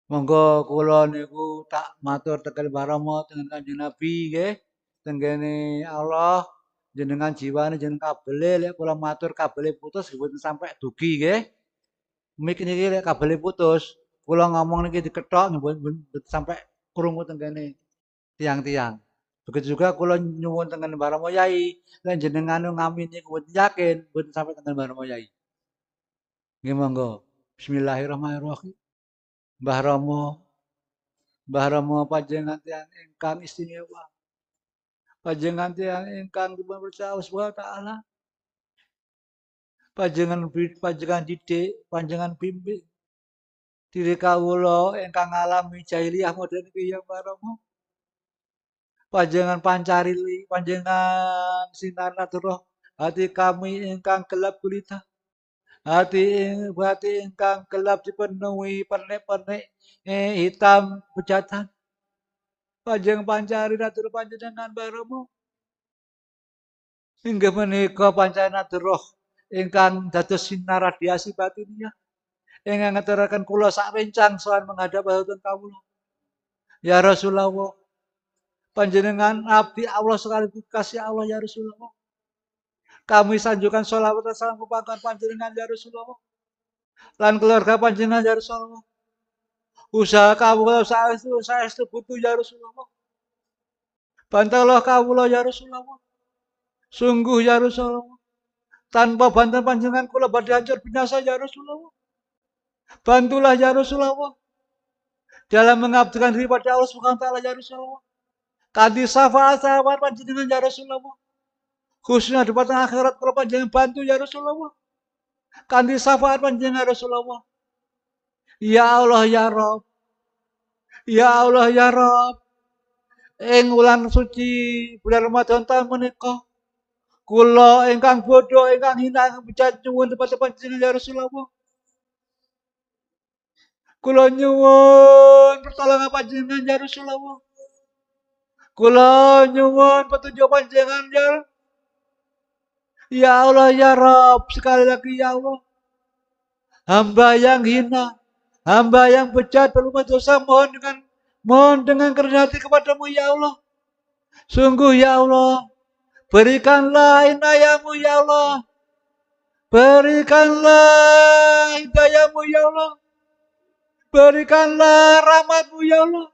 Monggo kula niku tak matur tekel barama dengan Kanjeng Nabi nggih. Tenggene Allah jenengan jiwane jeneng kabele lek kula matur kabele putus mboten sampai dugi nggih. Mik niki lek kabele putus, kula ngomong niki diketok mboten sampai krungu tenggene tiang-tiang. Begitu juga kula nyuwun tengen Barama Yai, lan jenengan ngamin niku mboten yakin mboten sampai tengen Barama Yai. Nggih monggo. Bismillahirrahmanirrahim. Mbah Rama panjenengan tiyang ingkang istimewa. Panjenengan tiyang ingkang dipun percaya Allah Subhanahu wa taala. Panjenengan didik, panjenengan bimbing. Diri kawula ingkang ngalami jahiliyah modern iki ya Mbah Rama. Panjenengan pancarili, panjenengan sinar naturoh hati kami ingkang gelap gulita. Hati ingkang gelap dipenuhi pernik-pernik hitam bejatan. Panjenengan pancari natur panjenengan baromo. Inggih menika pancari naturoh ingkang dados sinar radiasi batinnya. Ingkang ngeteraken kula sak rencang soal menghadap bahutan kawula. Ya Rasulullah, panjenengan abdi Allah sekaligus kasih Allah ya Rasulullah. Kami sanjungan sholawat dan salam kepada panjenengan ya Rasulullah. Lan keluarga panjenengan ya Rasulullah. Usaha kawula saestu butuh ya Rasulullah. Bantulah kawula ya Rasulullah. Sungguh ya Rasulullah. Tanpa bantuan panjenengan kula badhe hancur binasa ya Rasulullah. Bantulah ya Rasulullah. Dalam mengabdikan diri pada Allah Subhanahu wa taala ya Rasulullah. Kanthi syafaat panjenengan ya Rasulullah. Khususnya di batang akhirat kalau panjenengan bantu ya Rasulullah. Kanthi syafaat panjenengan Rasulullah. Ya Allah ya Rabb. Ya Allah ya Rabb. Ing wulan suci bulan Ramadan tahun menika Kula ingkang bodho, ingkang hina, ingkang bejat nyuwun dumateng panjenengan ya Rasulullah. Kula nyuwun pertolongan panjenengan ya Rasulullah. Kula nyuwun petunjuk panjenengan ya Allah ya Rabb. Sekali lagi ya Allah. Hamba yang hina, hamba yang bejat berbuat dosa, mohon dengan kerendahan hati kepadamu ya Allah. Sungguh ya Allah, berikanlah inayahmu ya Allah. Berikanlah hidayahmu ya Allah. Berikanlah rahmatmu ya Allah.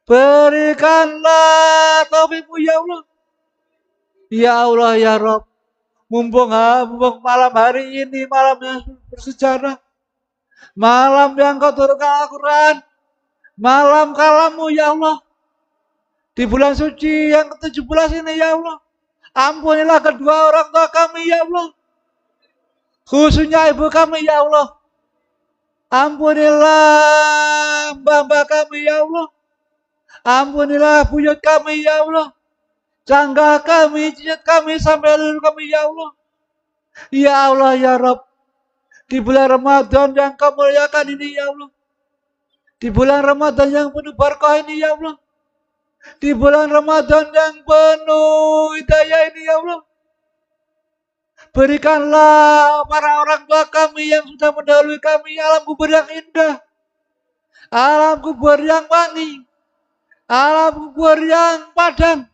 Berikanlah taufikmu ya Allah. Ya Allah ya Rabb. Mumpung malam hari ini, malam yang bersejarah. Malam yang kau turunkan Al-Quran. Malam kalammu ya Allah. Di bulan suci yang ke-17 ini ya Allah. Ampunilah kedua orang tua kami ya Allah. Khususnya ibu kami ya Allah. Ampunilah mbak-mbak kami ya Allah. Ampunilah buyut kami ya Allah. Canggah kami, cicit kami, sampai leluhur kami ya Allah. Ya Allah ya Rabb. Di bulan Ramadan yang kau muliakan ini ya Allah. Di bulan Ramadan yang penuh berkah ini ya Allah. Di bulan Ramadan yang penuh hidayah ini ya Allah. Berikanlah para orang tua kami yang sudah mendahului kami alam kubur yang indah. Alam kubur yang wangi. Alam kubur yang padang.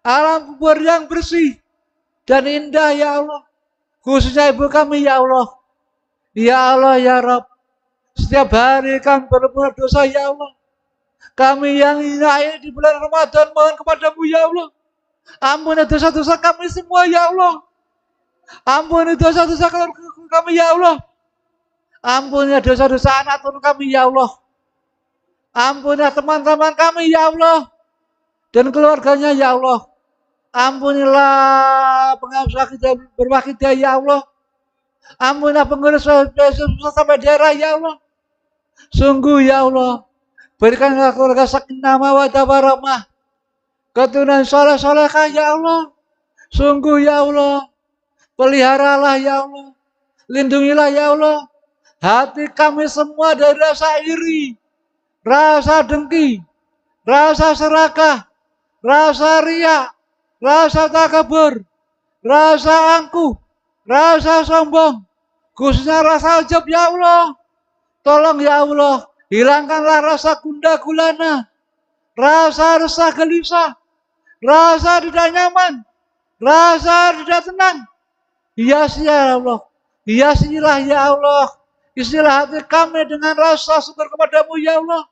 Alam kubur yang bersih dan indah ya Allah. Khususnya ibu kami ya Allah. Ya Allah ya Rabb. Setiap hari kami berbuat dosa ya Allah. Kami yang hina di bulan Ramadan mohon kepadamu ya Allah. Ampuni dosa-dosa kami semua ya Allah. Ampuni dosa-dosa keluarga kami ya Allah. Ampuni dosa-dosa anak turun kami ya Allah. Ampuni teman-teman kami ya Allah. Dan keluarganya ya Allah. Ampunilah pengawas kita berwakilnya ya Allah. Ampunilah pengurus sampai daerah ya Allah. Sungguh ya Allah. Berikanlah keluarga sakinah mawaddah warahmah. Keturunan soleh-solehah ya Allah. Sungguh ya Allah. Peliharalah ya Allah. Lindungilah ya Allah. Hati kami semua dari rasa iri. Rasa dengki. Rasa serakah. Rasa riak. Rasa takabur, rasa angkuh, rasa sombong, khususnya rasa ujub ya Allah. Tolong ya Allah, hilangkanlah rasa gundah gulana, rasa resah gelisah, rasa tidak nyaman, rasa tidak tenang. Hiasi ya Allah, hiasilah ya Allah, isilah hati kami dengan rasa syukur kepadamu ya Allah.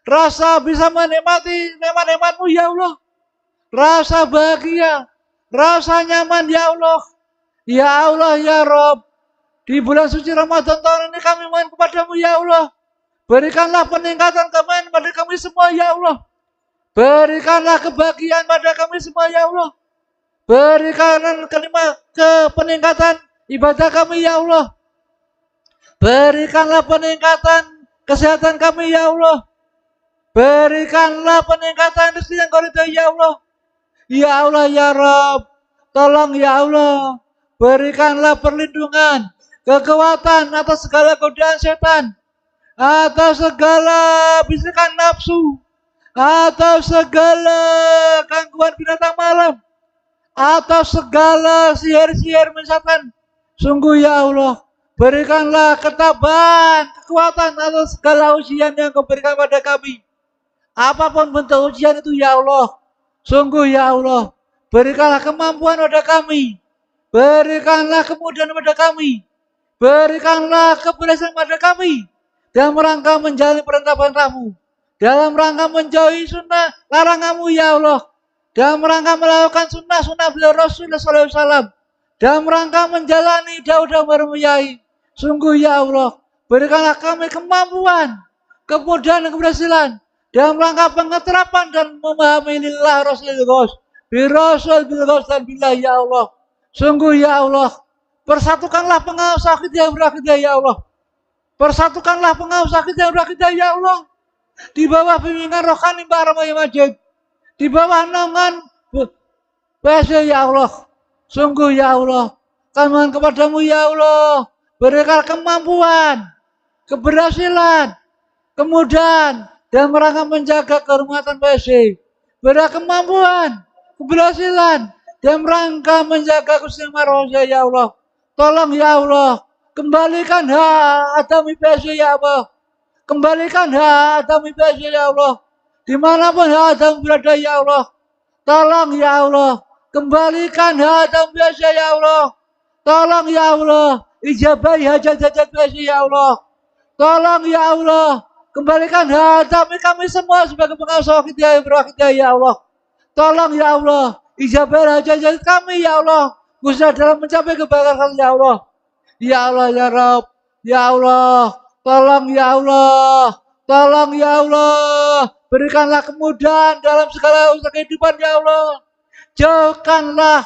Rasa bisa menikmati nikmat-nikmatmu ya Allah. Rasa bahagia, rasa nyaman ya Allah. Ya Allah ya Rabb. Di bulan suci Ramadan tahun ini kami mohon kepadamu ya Allah. Berikanlah peningkatan kepada kami semua ya Allah. Berikanlah kebahagiaan pada kami semua ya Allah. Berikanlah peningkatan ibadah kami ya Allah. Berikanlah peningkatan kesehatan kami ya Allah. Berikanlah peningkatan rezeki yang kau ridhai ya Allah. Ya Allah ya Rabb, tolong ya Allah, berikanlah perlindungan, kekuatan atas segala godaan setan, atas segala bisikan nafsu, atas segala gangguan binatang malam, atas segala sihir-sihir setan. Sungguh ya Allah, berikanlah ketabahan, kekuatan atas segala ujian yang kau berikan pada kami. Apapun bentuk ujian itu ya Allah. Sungguh ya Allah, berikanlah kemampuan pada kami. Berikanlah kemudahan pada kami. Berikanlah keberhasilan pada kami. Dalam rangka menjalani perintah-perintahmu. Dalam rangka menjauhi sunnah laranganmu ya Allah. Dalam rangka melakukan sunnah-sunnah beliau Rasulullah SAW. Dalam rangka menjalani dakwah bermuyai. Sungguh ya Allah, berikanlah kami kemampuan, kemudahan dan keberhasilan. Dalam rangka pengeterapan dan memahami lillah Rasulullah Birasul bilghos dan billah ya Allah. Sungguh ya Allah, persatukanlah pengawas kita yang berakidah ya Allah. Persatukanlah pengawas kita yang berakidah ya Allah. Di bawah bimbingan rohani Mbah Rahmaya Majid. Di bawah naungan PSC ya Allah. Sungguh ya Allah, kami mohon kepadamu ya Allah, berikan kemampuan, keberhasilan, kemudahan, dan merangka menjaga kehormatan PSC. Berikan kemampuan, keberhasilan, dan merangka menjaga keselamatan ya Allah. Tolong ya Allah, kembalikan hak Adami PSC ya Allah. Kembalikan hak Adami PSC ya Allah. Dimanapun hak Adami berada ya Allah. Tolong ya Allah, kembalikan hajat biasa ya Allah. Tolong ya Allah, ijabahi hajat-hajat biasa ya Allah. Tolong ya Allah, kembalikan hajat kami semua sebagai pengasuh kita yang berakhir ya Allah. Tolong ya Allah, ijabahi hajat-hajat kami ya Allah. Khususnya dalam mencapai kebahagiaan ya Allah. Ya Allah ya Rabb, ya Allah, tolong ya Allah. Tolong ya Allah, berikanlah kemudahan dalam segala usaha kehidupan ya Allah. Jauhkanlah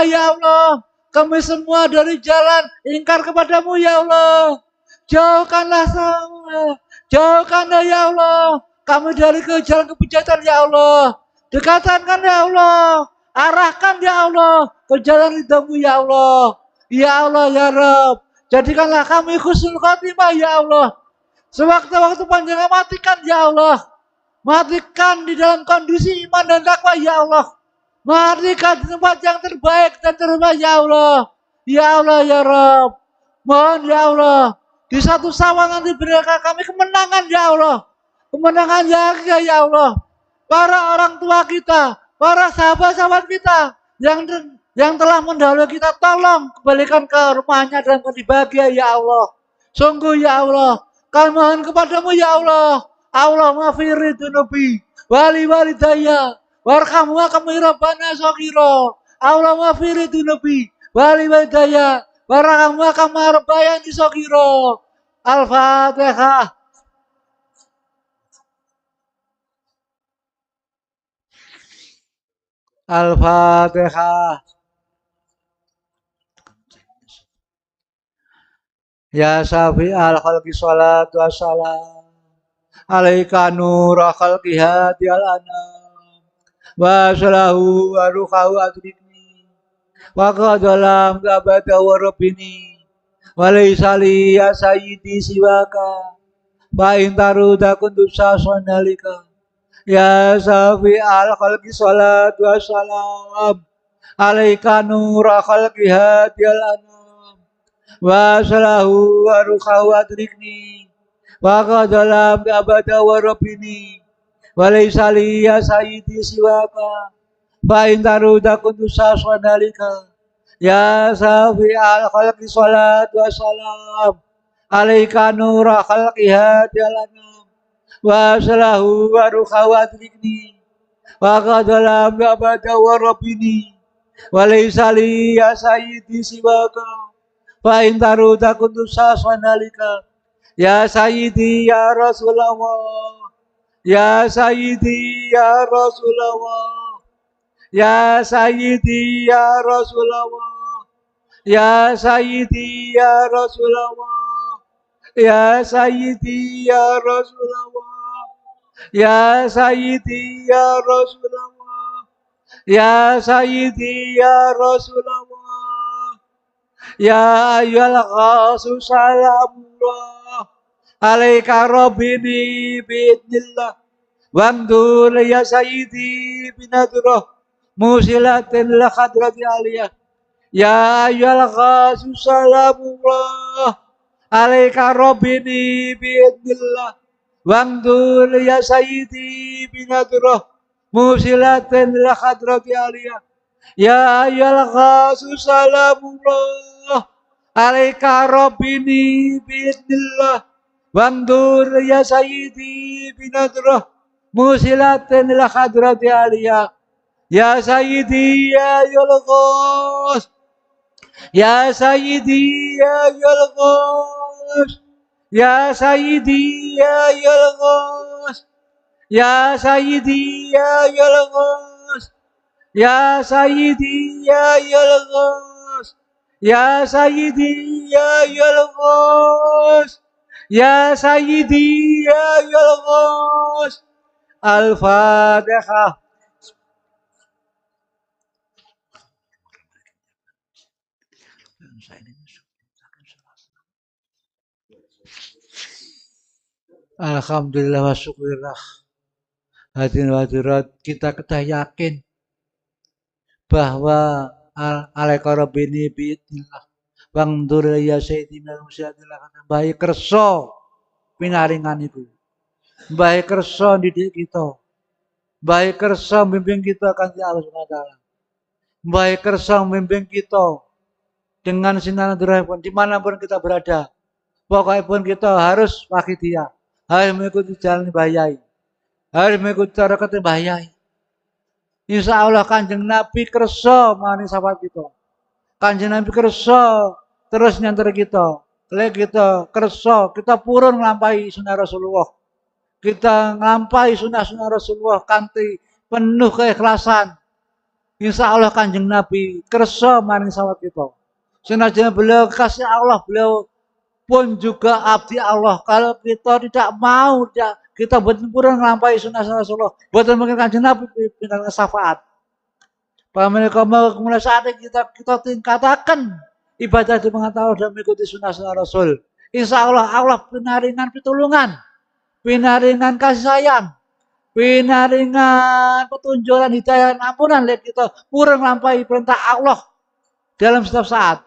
ya Allah, kami semua dari jalan ingkar kepadamu ya Allah. Jauhkanlah ya Allah, kami dari ke jalan kebijatan ya Allah. Dekatkan ya Allah, arahkan ya Allah ke jalan ridhamu ya Allah. Ya Allah ya Rabb, jadikanlah kami husnul khotimah ya Allah. Sewaktu-waktu panjang matikan ya Allah. Matikan di dalam kondisi iman dan takwa ya Allah. Matikan di tempat yang terbaik dan terbaik ya Allah. Ya Allah ya Rabb. Mohon ya Allah. Di satu sawah nanti berikan kami kemenangan ya Allah. Kemenangan ya Allah. Para orang tua kita. Para sahabat-sahabat kita. Yang telah mendahului kita. Tolong kembalikan ke rumahnya dalam kondisi bahagia ya Allah. Sungguh ya Allah. Kami mohon kepadamu ya Allah. Allah mafiri dunubi. Wali walidaya. Warhamwa kami rabbana sokiro. Allah mafiri dunubi. Wali walidaya. Warhamwa kami rabbana sokiro. Al-Fatihah. Al-Fatihah. Ya Syafi al-Khalqi salatu wassalam. Alaika nura khalqi hadi al-anam. Wa salahu wa ruhahu adrikni. Wa qadalam gabata wa rabbini. Wa laysali ya sayyidi siwaka. Wa intaru dakundu saswanalika. Ya Syafi al-Khalqi salatu wassalam. Alaika nura khalqi hadi al-anam. Wa salahu wa ruhahu adrikni wa qadalam abada wa rabbini wa laysali ya sayyidi siwaka fa intaru dakuntu saswanalika ya safi al khalqi salatu wassalam alaika nura khalqi hadialanam wa salahu wa ruhahu adrikni wa qadalam abada wa rabbini wa laysali ya sayyidi siwaka fa intaru dakuntu saswanalika ya sayyidi ya Rasulullah ya sayyidi ya Rasulullah ya sayyidi ya Rasulullah ya sayyidi ya Rasulullah ya sayyidi ya Rasulullah ya sayyidi ya Rasulullah ya sayyidi ya Rasulullah ya ayyuhal ghasu salamullah alaika rabbini biidnillah wamdul ya sayyidi binadrah musilatin la khadrati aliyah ya ayyuhal ghasu salamullah alaika rabbini biidnillah wamdul ya sayyidi binadrah musilatin la khadrati aliyah ya ayyuhal ghasu salamullah alaika rabbini biidnillah wamdur ya sayyidi binadrah musilatin la khadrati aliyah ya sayyidi ya ayyuhal ghas ya sayyidi ya ayyuhal ghas ya sayyidi ya ayyuhal ghas ya sayyidi ya ayyuhal ghas ya sayyidi ya ayyuhal ghas ya sayyidi ya ayyuhal ghas ya sayyidi ya ayyuhal ghas. Al-Fatihah. Alhamdulillah wa syukurillah. Hadirin hadirat, kita yakin bahwa alaika rabbini biidnillah bang durya sayyidina musyadillah baik kerso pinaringan itu baik kerso didik kita baik kerso bimbing kita kan Allah Subhanahu wa taala baik kerso bimbing kita dengan sinar pun dimanapun kita berada pokoknya pun kita harus wakidiyah harus mengikuti jalan bayai harus mengikuti cara kata bayai. Insya Allah kanjeng Nabi kerso mani sahabat kita. Kanjeng Nabi kerso terus nyantar kita. Lek kita kerso kita purun nglampahi sunnah Rasulullah. Kita nglampahi sunnah-sunnah Rasulullah kanthi penuh keikhlasan. Insya Allah kanjeng Nabi kerso mani sahabat kita. Senajan beliau kasih Allah, beliau pun juga abdi Allah. Kalau kita tidak mau, kita betul-betul nglampahi sunnah Rasulullah. Betul mungkin kanjeng Nabi dengan syafaat. Mereka mulai saat ini kita tingkatkan ibadah di pengetahuan dan mengikuti sunnah Rasul. Insya Allah Allah pinaringan pitulungan, pinaringan kasih sayang, pinaringan petunjukan hidayah ampunan. Lihat kita purun melampaui perintah Allah dalam setiap saat.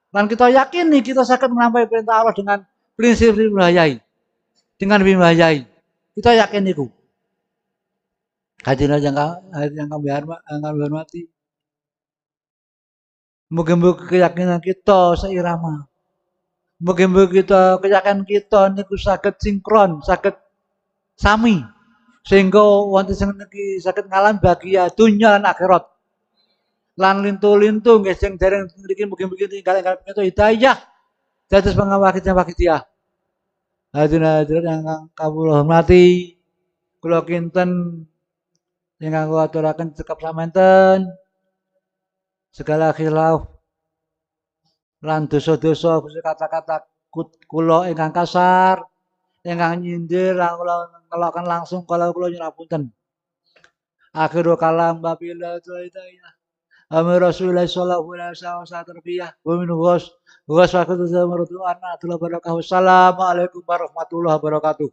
Dan kita yakin nih kita akan melampaui perintah Allah dengan prinsip wilayai. Dengan wilayai. Kita yakin itu. Hadirin yang kami hormati. Mungkin keyakinan kita seirama. Mungkin kita keyakinan kita niku saged sinkron, saged sami. Sehingga wonten sing niki saged ngalam bahagia dunia lan akhirat. Lan lintu-lintu nggih sing dereng mriki mugi-mugi tinggal-tinggal kita hidayah dados pangawakidiyah. Hadirin yang kami hormati, kula kinten ingkang kula aturaken cekap samanten segala khilaf lan dosa-dosa kata-kata kula ingkang kasar, ingkang nyindir kula ngelakukan langsung kalau kula nyuwun punten. Akhirul kalam babila hidayah. Amin Rasulullah sallallahu alaihi wasallam tarbiyah wa min was wa sakatu zamaratu anna atula barakatuh. Assalamualaikum warahmatullahi wabarakatuh.